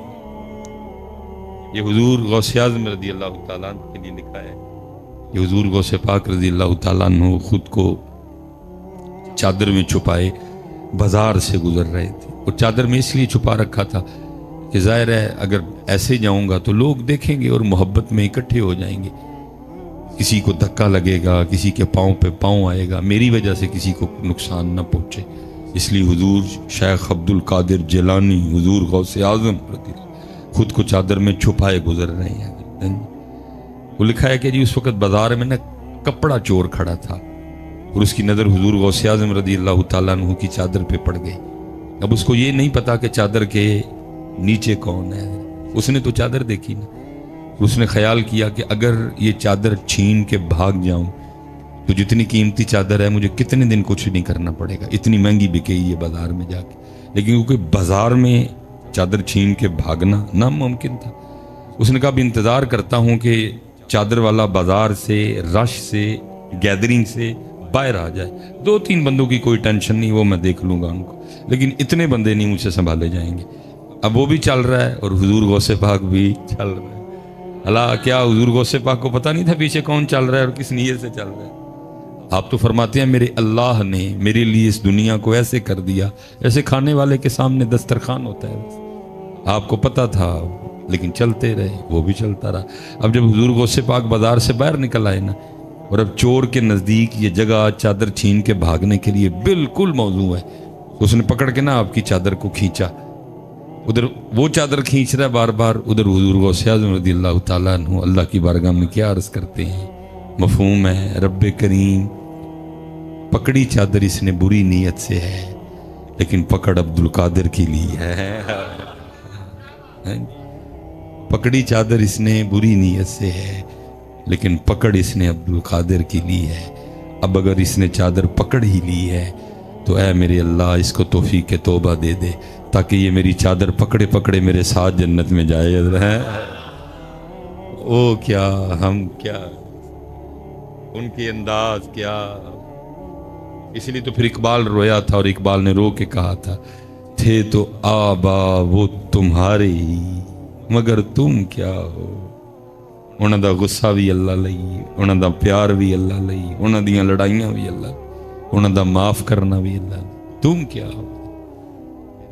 یہ حضور غوث اعظم رضی اللہ تعالیٰ عنہ کے لیے لکھا ہے. یہ حضور غوث پاک رضی اللہ تعالیٰ عنہ خود کو چادر میں چھپائے بازار سے گزر رہے تھے، اور چادر میں اس لیے چھپا رکھا تھا کہ ظاہر ہے اگر ایسے جاؤں گا تو لوگ دیکھیں گے اور محبت میں اکٹھے ہو جائیں گے. کسی کو دھکا لگے گا، کسی کے پاؤں پہ پاؤں آئے گا، میری وجہ سے کسی کو نقصان نہ پہنچے. اس لیے حضور شیخ عبد القادر جیلانی، حضور غوث اعظم خود کو چادر میں چھپائے گزر رہے ہیں. وہ لکھا ہے کہ جی اس وقت بازار میں نا کپڑا چور کھڑا تھا، اور اس کی نظر حضور غوث اعظم رضی اللہ تعالیٰ عنہ کی چادر پہ پڑ گئی. اب اس کو یہ نہیں پتا کہ چادر کے نیچے کون ہے. اس نے تو چادر دیکھی نا، اس نے خیال کیا کہ اگر یہ چادر چھین کے بھاگ جاؤں تو جتنی قیمتی چادر ہے مجھے کتنے دن کچھ نہیں کرنا پڑے گا، اتنی مہنگی بکے یہ بازار میں جا کے. لیکن کیونکہ بازار میں چادر چھین کے بھاگنا ناممکن تھا، اس نے کہا اب انتظار کرتا ہوں کہ چادر والا بازار سے، رش سے، گیدرنگ سے باہر آ جائے. 2-3 بندوں کی کوئی ٹینشن نہیں, وہ میں دیکھ لوں گا ان کو, لیکن اتنے بندے نہیں مجھ سے سنبھالے جائیں گے. اب وہ بھی چل رہا ہے اور حضور غوث پاک بھی چل رہا ہے. اللہ, کیا حضور غوث پاک کو پتہ نہیں تھا پیچھے کون چل رہا ہے اور کس نیت سے چل رہا ہے؟ آپ تو فرماتے ہیں میرے اللہ نے میرے لیے اس دنیا کو ایسے کر دیا ایسے کھانے والے کے سامنے دسترخوان ہوتا ہے. آپ کو پتہ تھا لیکن چلتے رہے, وہ بھی چلتا رہا. اب جب حضور غوث پاک بازار سے باہر نکل آئے نا, اور اب چور کے نزدیک یہ جگہ چادر چھین کے بھاگنے کے لیے بالکل موزوں ہے, تو اس نے پکڑ کے نا آپ کی چادر کو کھینچا. ادھر وہ چادر کھینچ رہا ہے بار بار, ادھر حضور غوث اعظم رضی اللہ تعالیٰ عنہ اللہ کی بارگاہ میں کیا عرض کرتے ہیں. مفہوم ہے, رب کریم پکڑی چادر اس نے بری نیت سے ہے لیکن پکڑ عبد القادر کے لیے ہے. پکڑی چادر اس نے بری نیت سے ہے لیکن پکڑ اس نے عبد القادر کی لی ہے. اب اگر اس نے چادر پکڑ ہی لی ہے تو اے میرے اللہ اس کو توفیق توبہ دے دے تاکہ یہ میری چادر پکڑے پکڑے میرے ساتھ جنت میں جائے. او کیا ہم کیا, ان کے انداز کیا. اس لیے تو پھر اقبال رویا تھا, اور اقبال نے رو کے کہا تھا تھے تو آبا وہ تمہارے ہی مگر تم کیا ہو. انہاں دا غصہ بھی اللہ لئی, انہاں دا پیار بھی اللہ لئی, انہاں دیاں لڑائیاں بھی اللہ, انہاں دا معاف کرنا بھی اللہ. تم کیا ہو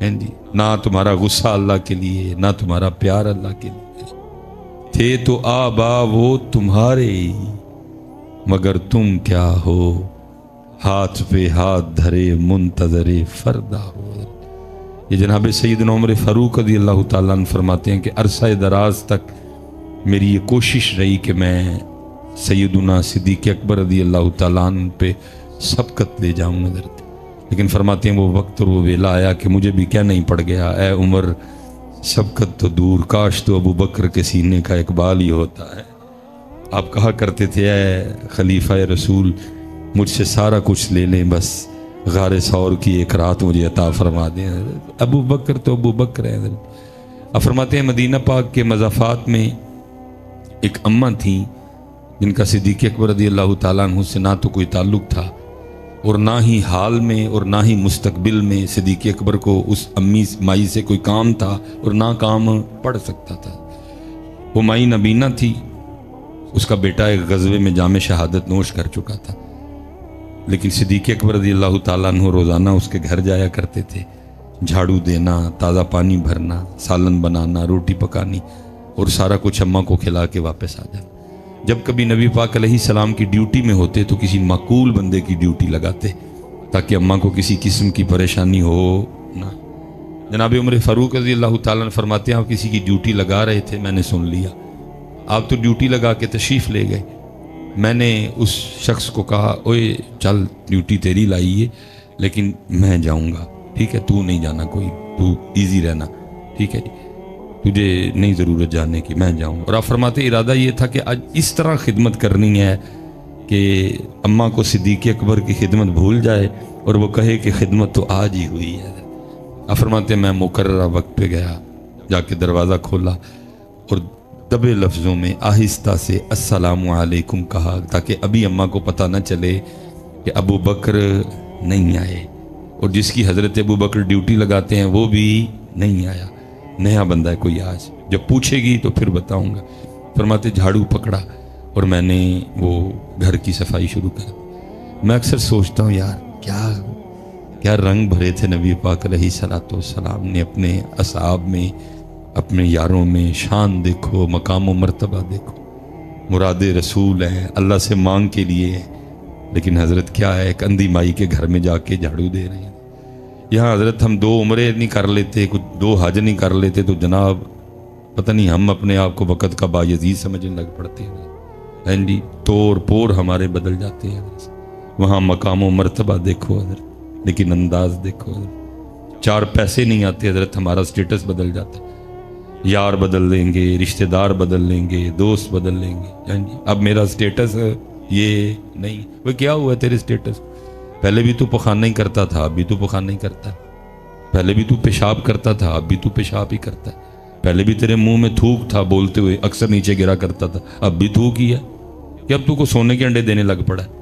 جی, نہ تمہارا غصہ اللہ کے لیے نہ تمہارا پیار اللہ کے لیے. تھے تو آبا وہ تمہارے ہی مگر تم کیا ہو, ہاتھ پہ ہاتھ دھرے منتظر فردا ہو. یہ جناب سیدنا عمر فاروق رضی اللہ تعالیٰ عنہ فرماتے ہیں کہ عرصہ دراز تک میری یہ کوشش رہی کہ میں سیدنا صدیق اکبر رضی اللہ تعالیٰ عنہ پہ سبقت لے جاؤں حضرت, لیکن فرماتے ہیں وہ وقت اور وہ ویلا آیا کہ مجھے بھی کیا نہیں پڑ گیا, اے عمر سبقت تو دور کاش تو ابو بکر کے سینے کا اقبال ہی ہوتا ہے. آپ کہا کرتے تھے اے خلیفہ رسول مجھ سے سارا کچھ لے لیں بس غار ثور کی ایک رات مجھے عطا فرما دیں. ابو بکر تو ابو بکر ہے. اب فرماتے ہیں مدینہ پاک کے مضافات میں ایک اماں تھیں جن کا صدیق اکبر رضی اللہ تعالیٰ عنہ سے نہ تو کوئی تعلق تھا اور نہ ہی حال میں اور نہ ہی مستقبل میں صدیق اکبر کو اس امی مائی سے کوئی کام تھا اور نہ کام پڑ سکتا تھا. وہ مائی نبینہ تھی, اس کا بیٹا ایک غزوے میں جام شہادت نوش کر چکا تھا, لیکن صدیق اکبر رضی اللہ تعالیٰ عنہ روزانہ اس کے گھر جایا کرتے تھے. جھاڑو دینا, تازہ پانی بھرنا, سالن بنانا, روٹی پکانی اور سارا کچھ اماں کو کھلا کے واپس آ جانا. جب کبھی نبی پاک علیہ السلام کی ڈیوٹی میں ہوتے تو کسی معقول بندے کی ڈیوٹی لگاتے تاکہ اماں کو کسی قسم کی پریشانی ہو نہ. جناب عمر فاروق رضی اللہ تعالیٰ نے فرماتے ہیں آپ کسی کی ڈیوٹی لگا رہے تھے, میں نے سن لیا, آپ تو ڈیوٹی لگا کے تشریف لے گئے. میں نے اس شخص کو کہا اوے چل ڈیوٹی تیری لائی ہے لیکن میں جاؤں گا, ٹھیک ہے, تو نہیں جانا, کوئی تو ایزی رہنا, ٹھیک ہے جی, تجھے نہیں ضرورت جانے کی, میں جاؤں. اور آپ فرماتے ارادہ یہ تھا کہ آج اس طرح خدمت کرنی ہے کہ اماں کو صدیق اکبر کی خدمت بھول جائے اور وہ کہے کہ خدمت تو آج ہی ہوئی ہے. آپ فرماتے میں مقررہ وقت پہ گیا, جا کے دروازہ کھولا اور دبے لفظوں میں آہستہ سے السلام علیکم کہا تاکہ ابھی اماں کو پتہ نہ چلے کہ ابو بکر نہیں آئے, اور جس کی حضرت ابو بکر ڈیوٹی لگاتے ہیں وہ بھی نہیں آیا, نیا بندہ ہے کوئی آج, جب پوچھے گی تو پھر بتاؤں گا. فرماتے جھاڑو پکڑا اور میں نے وہ گھر کی صفائی شروع کر. میں اکثر سوچتا ہوں یار کیا رنگ بھرے تھے نبی پاک علیہ الصلوۃ والسلام نے اپنے اصحاب میں, اپنے یاروں میں. شان دیکھو, مقام و مرتبہ دیکھو, مراد رسول ہیں, اللہ سے مانگ کے لیے, لیکن حضرت کیا ہے ایک اندھی مائی کے گھر میں جا کے جھاڑو دے رہے ہیں. یہاں حضرت ہم 2 عمرے نہیں کر لیتے, کچھ 2 حج نہیں کر لیتے تو جناب پتہ نہیں ہم اپنے آپ کو وقت کا باعزیز سمجھنے لگ پڑتے ہیں جی, طور پور ہمارے بدل جاتے ہیں. وہاں مقام و مرتبہ دیکھو حضرت, لیکن انداز دیکھو حضرت. 4 پیسے نہیں آتے حضرت, ہمارا سٹیٹس بدل جاتا ہے. یار بدل لیں گے, رشتہ دار بدل لیں گے, دوست بدل لیں گے جی. اب میرا سٹیٹس یہ نہیں, وہ کیا ہوا تیرے سٹیٹس, پہلے بھی تو پخانہ ہی کرتا تھا, اب بھی تو پخانہ ہی کرتا ہے. پہلے بھی تو پیشاب کرتا تھا, اب بھی تو پیشاب ہی کرتا ہے. پہلے بھی تیرے منہ میں تھوک تھا, بولتے ہوئے اکثر نیچے گرا کرتا تھا, اب بھی تھوک ہی ہے. کہ اب تو کو سونے کے انڈے دینے لگ پڑا ہے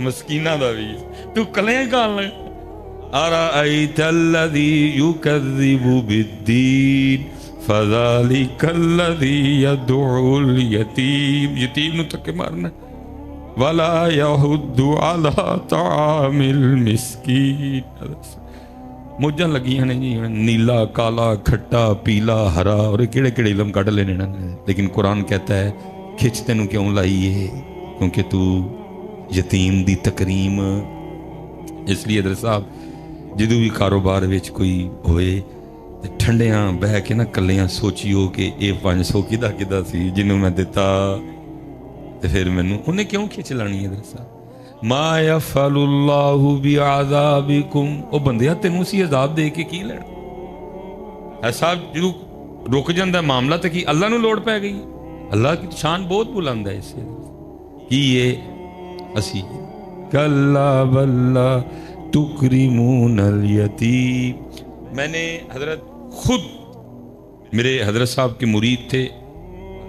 مسکینہ دا بھی تو کلیاں کھان لگا ارأیت الذی یکذب بالدین فذلک الذی یدعو الیتیم یتیم نو تکے مارنا ولا یحض علی طعام المسکین موجاں لگیاں نے جی نیلا کالا کھٹا پیلا ہرا اور کیڑے کیڑے علم کڈ لینے لیکن قرآن کہتا ہے کھچ تینوں کیوں لائی ہے کیونکہ تو یتیم دی تکریم اس لیے حضرت صاحب جدو بھی کاروبار وچ کوئی ہوئے ٹھنڈیاں بہ کے نہ کلیاں سوچیو کہ اے 500 کدا سی جنوں میں دیتا تے پھر مینوں انہیں کیوں کھچ لانی حضرت صاحب ما یفعل اللہ بعذابکم او بندیا تینوں سی عذاب دے کے کی لینا اے صاحب جدو رک جاندا ہے معاملہ تے کی اللہ نو لوڑ پے گئی اللہ کی شان بہت بلند ہے اس سے کی یہ اسی کلا بلا تکرمون الیتیم میں نے حضرت خود میرے حضرت صاحب کے مرید تھے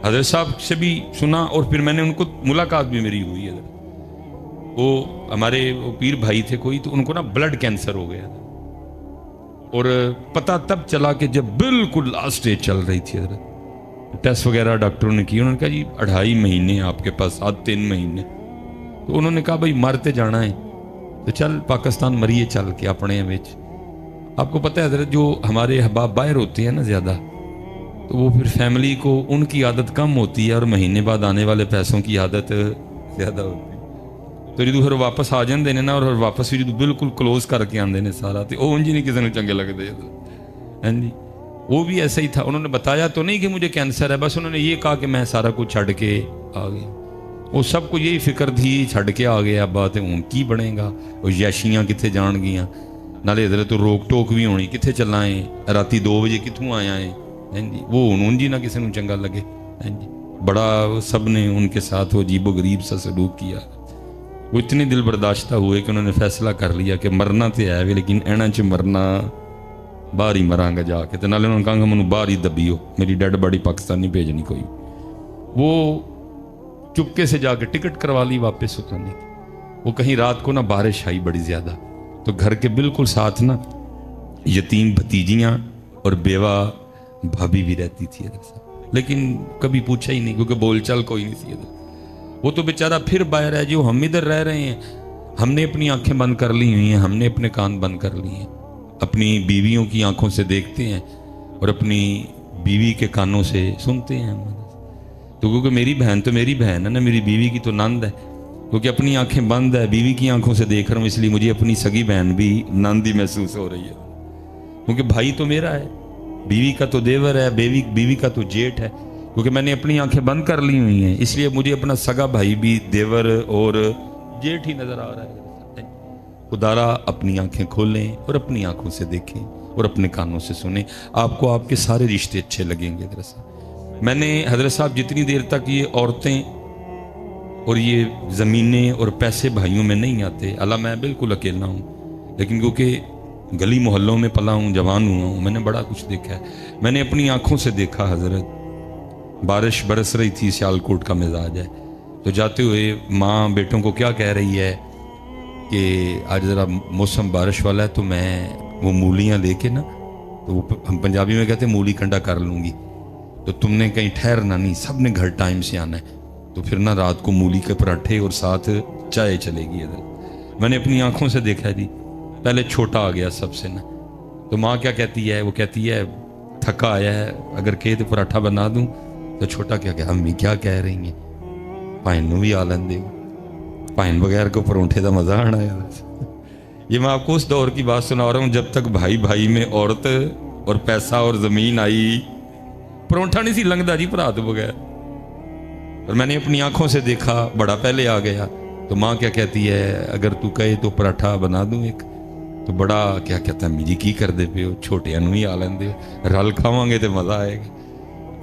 حضرت صاحب سے بھی سنا اور پھر میں نے ان کو ملاقات بھی میری ہوئی ہے وہ ہمارے پیر بھائی تھے کوئی تو ان کو نا بلڈ کینسر ہو گیا اور پتہ تب چلا کہ جب بالکل لاسٹ اسٹیج چل رہی تھی حضرت ٹیسٹ وغیرہ ڈاکٹروں نے کی انہوں نے کہا جی 2.5 مہینے آپ کے پاس 3 مہینے تو انہوں نے کہا بھائی مرتے جانا ہے تو چل پاکستان مریے چل کے اپنے وچ آپ کو پتہ ہے حضرت جو ہمارے احباب باہر ہوتے ہیں نا زیادہ تو وہ پھر فیملی کو ان کی عادت کم ہوتی ہے اور مہینے بعد آنے والے پیسوں کی عادت زیادہ ہوتی ہے تو جدو پھر واپس آ جاندے نے نا اور واپس بھی جدو بالکل کلوز کر کے آندے نے سارا تو وہ انج نہیں کسی نے چنگے لگتے ہاں جی وہ بھی ایسا ہی تھا انہوں نے بتایا تو نہیں کہ مجھے کینسر ہے بس انہوں نے یہ کہا کہ میں سارا کچھ چھڑ کے آ گیا وہ سب کو یہی فکر تھی چھڑ کے آ گیا بات ہوں کی بنے گا وہ یشیاں کتنے جان گیاں نالے حضرت تو روک ٹوک بھی ہونی کتنے چلائیں راتی 2 بجے کتوں آیا ہے ہاں جی وہ ہوں جی نہ کسی نے چنگا لگے ہاں جی بڑا سب نے ان کے ساتھ وہ عجیب و غریب سا سلوک کیا وہ اتنے دل برداشتہ ہوئے کہ انہوں نے فیصلہ کر لیا کہ مرنا تو ہے بھی لیکن اینا چ مرنا باہر ہی مراں گا جا کے تو نالے انہوں نے کہا کہ منو باہر ہی دبیو میری ڈیڈ باڈی پاکستان نہیں بھیجنی کوئی وہ چپکے سے جا کے ٹکٹ کروا لی واپس اترنے کی وہ کہیں رات کو نا بارش آئی بڑی زیادہ تو گھر کے بالکل ساتھ نا یتیم بھتیجیاں اور بیوہ بھابھی بھی رہتی تھی لیکن کبھی پوچھا ہی نہیں کیونکہ بول چال کوئی نہیں سی وہ تو بیچارہ پھر باہر ہے جو ہم ادھر رہ رہے ہیں ہم نے اپنی آنکھیں بند کر لی ہوئی ہیں ہم نے اپنے کان بند کر لیے ہیں اپنی بیویوں کی آنکھوں سے دیکھتے ہیں اور اپنی بیوی کے کانوں سے سنتے ہیں تو کیونکہ میری بہن تو میری بہن ہے نا میری بیوی کی تو نند ہے کیونکہ اپنی آنکھیں بند ہے بیوی کی آنکھوں سے دیکھ رہا ہوں اس لیے مجھے اپنی سگی بہن بھی نند ہی محسوس ہو رہی ہے کیونکہ بھائی تو میرا ہے بیوی کا تو دیور ہے بیوی کا تو جیٹ ہے کیونکہ میں نے اپنی آنکھیں بند کر لی ہوئی ہیں اس لیے مجھے اپنا سگا بھائی بھی دیور اور جیٹ ہی نظر آ رہا ہے خدارا اپنی آنکھیں کھولیں اور اپنی آنکھوں سے دیکھیں اور اپنے کانوں سے سنیں آپ کو آپ کے سارے رشتے اچھے لگیں گے حضرت میں نے حضرت صاحب جتنی دیر تک یہ عورتیں اور یہ زمینیں اور پیسے بھائیوں میں نہیں آتے اللہ میں بالکل اکیلا ہوں لیکن کیونکہ گلی محلوں میں پلا ہوں جوان ہوا ہوں میں نے بڑا کچھ دیکھا ہے میں نے اپنی آنکھوں سے دیکھا حضرت بارش برس رہی تھی سیالکوٹ کا مزاج ہے تو جاتے ہوئے ماں بیٹوں کو کیا کہہ رہی ہے کہ آج ذرا موسم بارش والا ہے تو میں وہ مولیاں لے کے نا تو وہ ہم پنجابی میں کہتے ہیں مولی کنڈا کر لوں گی تو تم نے کہیں ٹھہرنا نہیں سب نے گھر ٹائم سے آنا ہے تو پھر نہ رات کو مولی کے پراٹھے اور ساتھ چائے چلے گی ادھر میں نے اپنی آنکھوں سے دیکھا جی پہلے چھوٹا آ گیا سب سے نا تو ماں کیا کہتی ہے وہ کہتی ہے تھکا آیا ہے اگر کہے تو پراٹھا بنا دوں تو چھوٹا کیا کہ امی کیا کہہ رہی ہیں پائن نو بھی آ لین دے پائن بغیر کو پرونٹھے کا مزہ آنا ہے یہ میں آپ کو اس دور کی بات سنا رہا ہوں جب تک بھائی بھائی میں عورت اور پیسہ اور زمین آئی پرونٹھا نہیں سی لنگدا جی پرا تو بغیر اور میں نے اپنی آنکھوں سے دیکھا بڑا پہلے آ گیا تو ماں کیا کہتی ہے اگر تو کہے تو پراٹھا بنا دوں ایک تو بڑا کیا کہتا ہے میری کی کر دے پہ ہو چھوٹے انو ہی آ لین دے رل کھاواں گے تو مزہ آئے گا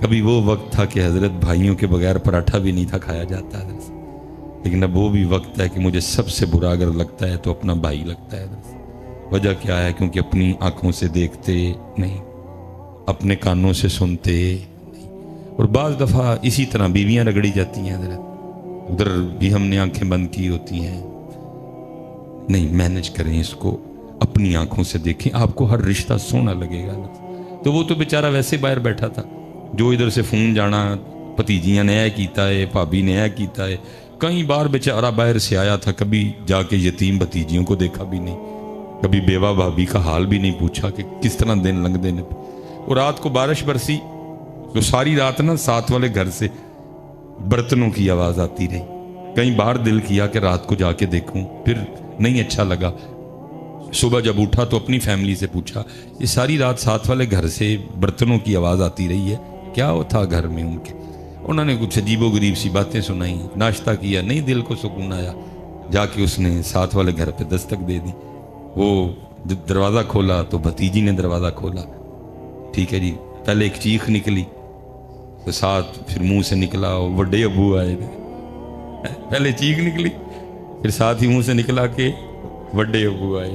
کبھی وہ وقت تھا کہ حضرت بھائیوں کے بغیر پراٹھا بھی نہیں تھا کھایا جاتا حضرت لیکن اب وہ بھی وقت ہے کہ مجھے سب سے برا اگر لگتا ہے تو اپنا بھائی لگتا ہے حضرت وجہ کیا ہے کیونکہ اپنی آنکھوں سے دیکھتے نہیں اپنے کانوں سے سنتے نہیں اور بعض دفعہ اسی طرح بیویاں رگڑی جاتی ہیں حضرت ادھر بھی ہم نے آنکھیں بند کی ہوتی ہیں نہیں مینج کریں اس کو, اپنی آنکھوں سے دیکھیں, آپ کو ہر رشتہ سونا لگے گا. تو وہ تو بیچارہ ویسے باہر بیٹھا تھا, جو ادھر سے فون جانا, بھتیجیاں نے اے کیتا ہے, بھابی نے اے کیتا ہے, کئی بار بیچارہ باہر سے آیا تھا, کبھی جا کے یتیم بھتیجیوں کو دیکھا بھی نہیں, کبھی بیوہ بھابی کا حال بھی نہیں پوچھا کہ کس طرح دن لنگ دینے پہ. اور رات کو بارش برسی تو ساری رات نا ساتھ والے گھر سے برتنوں کی آواز آتی رہی. کئی بار دل کیا کہ رات کو جا کے دیکھوں, پھر نہیں اچھا لگا. صبح جب اٹھا تو اپنی فیملی سے پوچھا, یہ ساری رات ساتھ والے گھر سے برتنوں کی آواز آتی رہی ہے, کیا وہ تھا گھر میں ان کے؟ انہوں نے کچھ عجیب و غریب سی باتیں سنائیں, ناشتہ کیا, نہیں دل کو سکون آیا. جا کے اس نے ساتھ والے گھر پہ دستک دے دی. وہ دروازہ کھولا تو بھتیجی نے دروازہ کھولا. ٹھیک ہے جی, پہلے ایک چیخ نکلی تو ساتھ پھر منہ سے نکلا وڈے ابو آئے. پہلے چیخ نکلی پھر ساتھ ہی منہ سے نکلا کہ وڈے ابو آئے.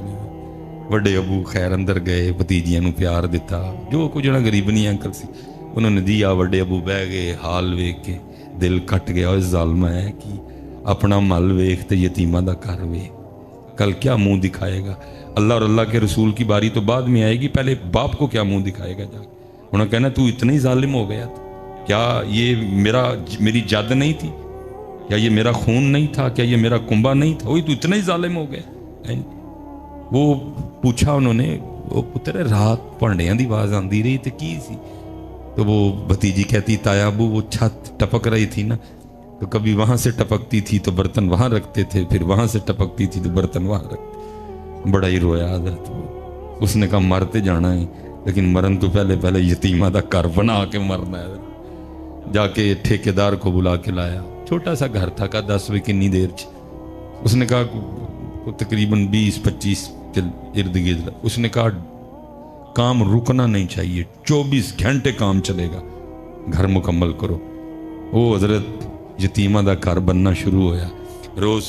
وڈے ابو خیر اندر گئے, بھتیجیاں نو پیار دیتا, جو کچھ نہ غریبنی انکل سی انہوں نے دیا. وڈے ابو بہ گئے, حال ویکھ کے دل کٹ گیا. اس ظالمہ ہے کہ اپنا مل ویکھ تے یتیمہ دا کر ویکھ, کل کیا منہ دکھائے گا. اللہ اور اللہ کے رسول کی باری تو بعد میں آئے گی, پہلے باپ کو کیا منہ دکھائے گا. جا کے انہوں نے کہنا تو اتنا ہی ظالم ہو گیا تھا, کیا یہ میری جد نہیں تھی, کیا یہ میرا خون نہیں تھا, کیا یہ میرا کنبا نہیں تھا, وہی تو اتنا ہی ظالم ہو گیا. وہ پوچھا انہوں نے, وہ پتر رات پانڈیاں دی آواز آندی رہی تو کی سی؟ تو وہ بھتیجی کہتی تایا ابو وہ چھت ٹپک رہی تھی نا, تو کبھی وہاں سے ٹپکتی تھی تو برتن وہاں رکھتے تھے, پھر وہاں سے ٹپکتی تھی تو برتن وہاں رکھتے. بڑا ہی رویا حضرت. اس نے کہا مرتے جانا ہے لیکن مرن تو پہلے یتیمہ دا گھر بنا کے مرنا ہے. جا کے ٹھیکیدار کو بلا کے لایا, چھوٹا سا گھر تھا, کا 10 بجے کنی دیر اس نے کہا تقریباً 20-25 کے ارد گرد. اس نے کہا کام رکنا نہیں چاہیے, 24 گھنٹے کام چلے گا, گھر مکمل کرو. وہ حضرت یتیمہ دا گھر بننا شروع ہویا. روز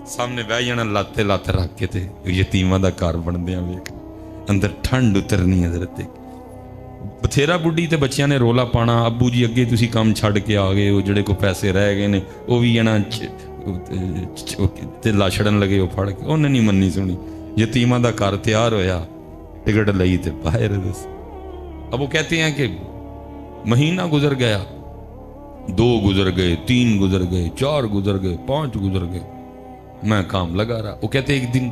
سامنے بہ جانا لاتے لاتے رکھ کے تھے, یتیمہ دا گھر بندیاں ویکھ, اندر ٹھنڈ اترنی. حضرت بتھیرا بڈھی تے بچیاں نے رولا پانا, ابو جی اگے تسی کام چھڑ کے آ گئے, وہ جڑے کو پیسے رہ گئے نے وہ بھی جنا لاچڑن لگے, وہ پھڑ کے انہیں نہیں مننی سنی. یتیمہ دا گھر تیار ہویا, ٹکٹ لئی تے باہر. اب وہ کہتے ہیں کہ مہینہ گزر گیا, 2 گزر گئے, 3 گزر گئے, 4 گزر گئے, 5 گزر گئے, میں کام لگا رہا. وہ کہتے ایک دن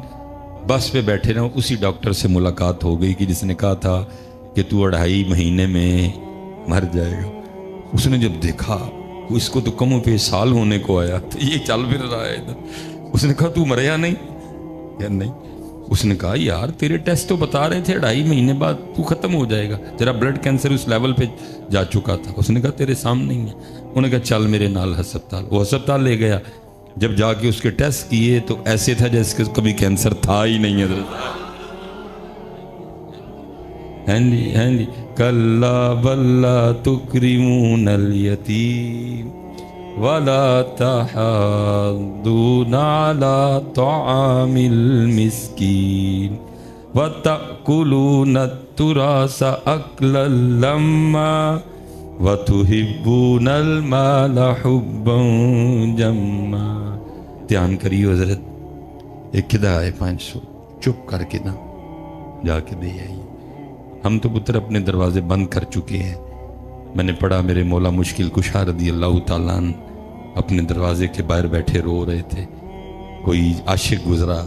بس پہ بیٹھے رہا, اسی ڈاکٹر سے ملاقات ہو گئی کہ جس نے کہا تھا کہ تو 2.5 مہینے میں مر جائے گا. اس نے جب دیکھا اس کو تو کم و بیش سال ہونے کو آیا, تو یہ چل پھر رہا ہے. اس نے کہا تو مریا نہیں؟ یا نہیں. اس نے کہا یار تیرے ٹیسٹ تو بتا رہے تھے 2.5 مہینے بعد تو ختم ہو جائے گا, تیرا بلڈ کینسر اس لیول پہ جا چکا تھا. اس نے کہا تیرے سامنے ہی ہے. انہوں نے کہا چل میرے نال ہسپتال. وہ ہسپتال لے گیا. جب جا کے اس کے ٹیسٹ کیے تو ایسے تھا جیسے کہ کبھی کینسر تھا ہی نہیں. ہیں جی کلا بلا تکرمون الیتیم ولا تحاضون علی طعام المسکین وتأکلون التراث اکلا لما وتحبون المال حبا جما. دھیان کریو حضرت, ایک کدا ہے 500 چپ کر کے نا جا کے دے آئیے. ہم تو پتر اپنے دروازے بند کر چکے ہیں. میں نے پڑھا میرے مولا مشکل کشا رضی اللہ تعالیٰ عنہ اپنے دروازے کے باہر بیٹھے رو رہے تھے. کوئی عاشق گزرا,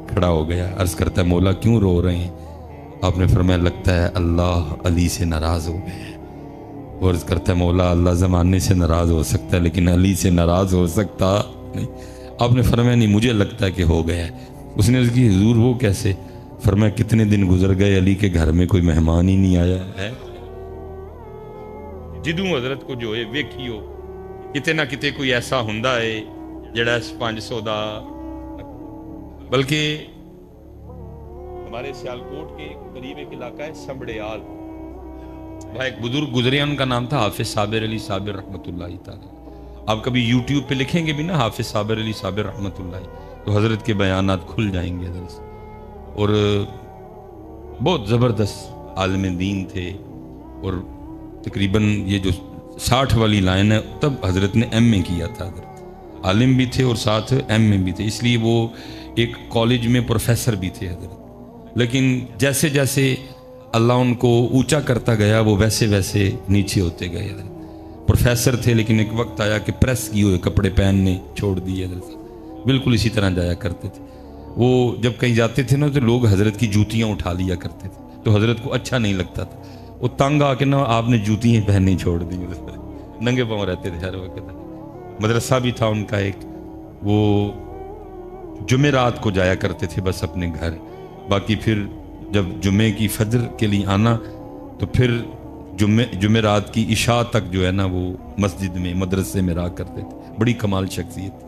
کھڑا ہو گیا, عرض کرتا ہے مولا کیوں رو رہے ہیں؟ آپ نے فرمایا لگتا ہے اللہ علی سے ناراض ہو گئے. وہ عرض کرتا ہے مولا اللہ زمانے سے ناراض ہو سکتا ہے لیکن علی سے ناراض ہو سکتا نہیں. آپ نے فرمایا نہیں مجھے لگتا ہے کہ ہو گیا ہے. اس نے عرض کی حضور وہ کیسے؟ فرمایا کتنے دن گزر گئے علی کے گھر میں کوئی مہمان ہی نہیں آیا ہے. جدوں حضرت کو جو ہے ویکھیو کتے نہ کتے کوئی ایسا ہوندا ہے جڑا 500 دا. بلکہ ہمارے سیالکوٹ کے قریب ایک علاقہ ہے سبڑیال, وہاں ایک بزرگ گزرے, ان کا نام تھا حافظ صابر علی صابر رحمۃ اللہ تعالی. آپ کبھی یوٹیوب پہ لکھیں گے بھی نا حافظ صابر علی صابر رحمۃ اللہ, تو حضرت کے بیانات کھل جائیں گے حضرت سے. اور بہت زبردست عالم دین تھے. اور تقریباً یہ جو 60 والی لائن ہے تب حضرت نے ایم اے کیا تھا. حضرت عالم بھی تھے اور ساتھ ایم میں بھی تھے، اس لیے وہ ایک کالج میں پروفیسر بھی تھے حضرت۔ لیکن جیسے جیسے اللہ ان کو اونچا کرتا گیا وہ ویسے ویسے نیچے ہوتے گئے حضرت۔ پروفیسر تھے لیکن ایک وقت آیا کہ پریس کیے ہوئے کپڑے پہننے چھوڑ دیے حضرت، بالکل اسی طرح جایا کرتے تھے۔ وہ جب کہیں جاتے تھے نا تو لوگ حضرت کی جوتیاں اٹھا لیا کرتے تھے، تو حضرت کو اچھا نہیں لگتا تھا، وہ تنگ آ کے نا آپ نے جوتیاں پہننی چھوڑ دی، ننگے پاؤں رہتے تھے ہر وقت۔ مدرسہ بھی تھا ان کا ایک، وہ جمعرات کو جایا کرتے تھے بس اپنے گھر، باقی پھر جب جمعے کی فجر کے لیے آنا تو پھر جمعرات کی عشاء تک جو ہے نا وہ مسجد میں مدرسے میں رہا کرتے تھے۔ بڑی کمال شخصیت تھی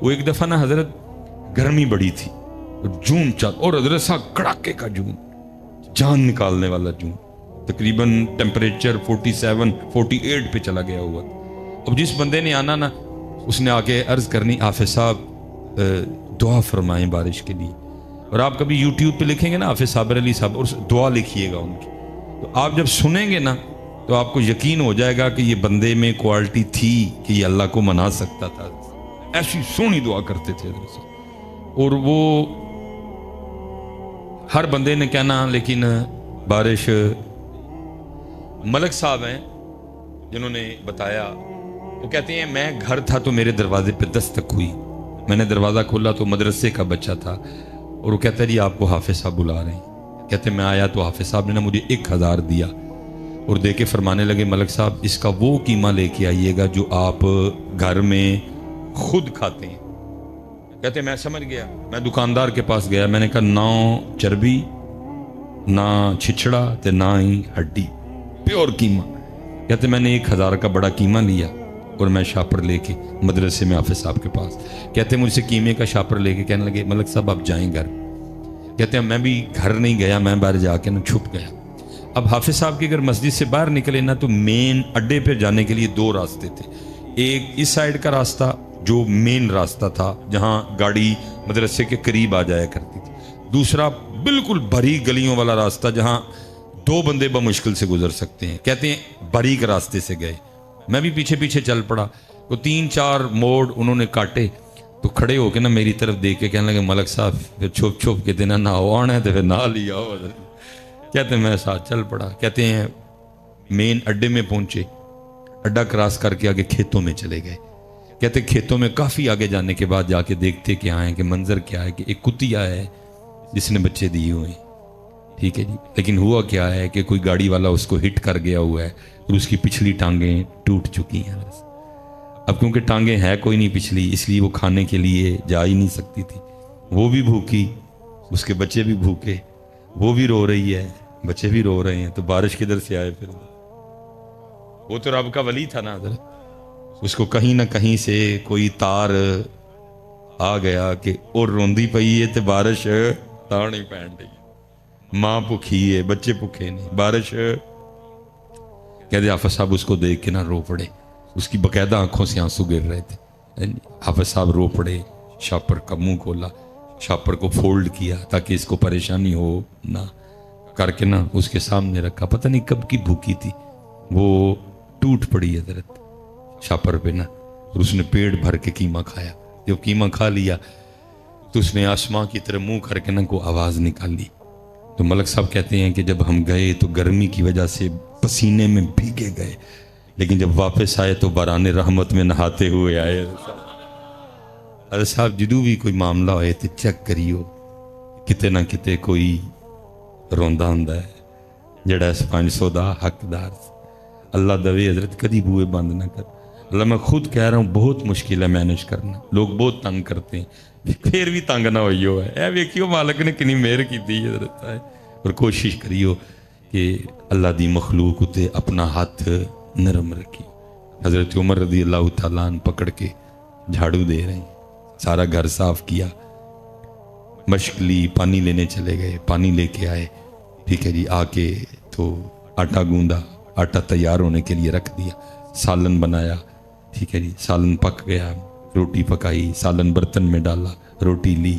وہ۔ ایک دفعہ نا حضرت گرمی بڑی تھی، جون چل اور حضرت صاحب کڑاکے کا جون، جان نکالنے والا جون، تقریباً ٹیمپریچر 47 48 پہ چلا گیا ہوا۔ اب جس بندے نے آنا نا اس نے آ کے عرض کرنی حافظ صاحب دعا فرمائیں بارش کے لیے، اور آپ کبھی یوٹیوب پہ لکھیں گے نا حافظ صابر علی صاحب اور دعا لکھیے گا ان کی، تو آپ جب سنیں گے نا تو آپ کو یقین ہو جائے گا کہ یہ بندے میں کوالٹی تھی کہ یہ اللہ کو منا سکتا تھا۔ ایسی سونی دعا کرتے تھے حضرت صاحب، اور وہ ہر بندے نے کہنا لیکن بارش۔ ملک صاحب ہیں جنہوں نے بتایا، وہ کہتے ہیں میں گھر تھا تو میرے دروازے پہ دستک ہوئی، میں نے دروازہ کھولا تو مدرسے کا بچہ تھا، اور وہ کہتا ہے جی آپ کو حافظ صاحب بلا رہے ہیں۔ کہتے ہیں میں آیا تو حافظ صاحب نے نا مجھے 1000 دیا اور دے کے فرمانے لگے ملک صاحب اس کا وہ قیمہ لے کے آئیے گا جو آپ گھر میں خود کھاتے ہیں۔ کہتے ہیں میں سمجھ گیا، میں دکاندار کے پاس گیا، میں نے کہا نہ چربی نہ چھچڑا تے نہ ہی ہڈی، پیور قیمہ۔ کہتے میں نے 1000 کا بڑا قیمہ لیا اور میں شاپر لے کے مدرسے میں حافظ صاحب کے پاس، کہتے مجھ سے قیمے کا شاپر لے کے کہنے لگے ملک صاحب آپ جائیں گھر۔ کہتے ہیں میں بھی گھر نہیں گیا، میں باہر جا کے نا چھپ گیا۔ اب حافظ صاحب کی اگر مسجد سے باہر نکلے نا تو مین اڈے پہ جانے کے لیے 2 راستے تھے، ایک اس سائڈ کا راستہ جو مین راستہ تھا جہاں گاڑی مدرسے کے قریب آ جایا کرتی تھی، دوسرا بالکل باریک گلیوں والا راستہ جہاں 2 بندے بمشکل سے گزر سکتے ہیں۔ کہتے ہیں باریک راستے سے گئے، میں بھی پیچھے پیچھے چل پڑا، تو 3-4 موڑ انہوں نے کاٹے تو کھڑے ہو کے نا میری طرف دیکھ کے کہنے لگے ملک صاحب پھر چھپ چھپ کے دینا نہ آنا ہے تو پھر نہ لیا ہو۔ کہتے ہیں میں ساتھ چل پڑا۔ کہتے ہیں مین اڈے میں پہنچے، اڈا کراس کر کے آگے کھیتوں میں چلے گئے۔ کہتے کھیتوں میں کافی آگے جانے کے بعد جا کے دیکھتے کہ آئیں کہ منظر کیا ہے کہ ایک کتیا ہے جس نے بچے دیے ہوئے ہیں، ٹھیک ہے جی، لیکن ہوا کیا ہے کہ کوئی گاڑی والا اس کو ہٹ کر گیا ہوا ہے اور اس کی پچھلی ٹانگیں ٹوٹ چکی ہیں۔ اب کیونکہ ٹانگیں ہے کوئی نہیں پچھلی، اس لیے وہ کھانے کے لیے جا ہی نہیں سکتی تھی، وہ بھی بھوکی، اس کے بچے بھی بھوکے، وہ بھی رو رہی ہے، بچے بھی رو رہے ہیں، تو بارش کدھر سے آئے پھر؟ وہ تو رب کا ولی تھا نا حضرت، اس کو کہیں نہ کہیں سے کوئی تار آ گیا کہ اور روندی پئی ہے تو بارش تاں نہیں پہن رہی، ماں بھوکھی ہے بچے بھوکے نہیں، بارش۔ کہتے حافظ صاحب اس کو دیکھ کے نہ رو پڑے، اس کی باقاعدہ آنکھوں سے آنسو گر رہے تھے۔ حافظ صاحب رو پڑے، شاپر کا منہ کھولا، شاپر کو فولڈ کیا تاکہ اس کو پریشانی ہو نہ، کر کے نا اس کے سامنے رکھا، پتہ نہیں کب کی بھوکی تھی، وہ ٹوٹ پڑی حضرت شاپر پہ نا، اور اس نے پیٹ بھر کے قیمہ کھایا۔ جب قیمہ کھا لیا تو اس نے آسمان کی طرح منہ کر کے نا کو آواز نکال لی۔ تو ملک صاحب کہتے ہیں کہ جب ہم گئے تو گرمی کی وجہ سے پسینے میں بھیگے گئے، لیکن جب واپس آئے تو باران رحمت میں نہاتے ہوئے آئے۔ ارے صاحب جدو بھی کوئی معاملہ ہوئے تو چیک کریو کتے نہ کتے کوئی روندا ہوندا ہے جڑا اس 500 دا حقدار۔ اللہ دوے حضرت کدی بوئے بند نہ کر۔ اللہ میں خود کہہ رہا ہوں بہت مشکل ہے مینج کرنا، لوگ بہت تنگ کرتے ہیں، پھر بھی تنگ نہ ہوئیو ہے، اے ویکھیو مالک نے کنی مہر کیتی حضرت ہے، اور کوشش کریو کہ اللہ دی مخلوق اتے اپنا ہاتھ نرم رکھی۔ حضرت عمر رضی اللہ تعالیٰ عنہ پکڑ کے جھاڑو دے رہے ہیں، سارا گھر صاف کیا، مشق لی، پانی لینے چلے گئے، پانی لے کے آئے، ٹھیک ہے جی، آ کے تو آٹا گوندا، آٹا تیار ہونے کے لیے رکھ دیا، سالن بنایا، ٹھیک ہے جی، سالن پک گیا، روٹی پکائی، سالن برتن میں ڈالا، روٹی لی،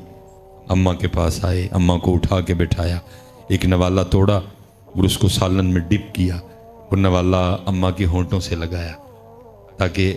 اماں کے پاس آئے، اماں کو اٹھا کے بٹھایا، ایک نوالا توڑا اور اس کو سالن میں ڈپ کیا اور نوالا اماں کے ہونٹوں سے لگایا تاکہ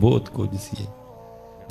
ਬਹੁਤ ਕੁਝ ਸੀ।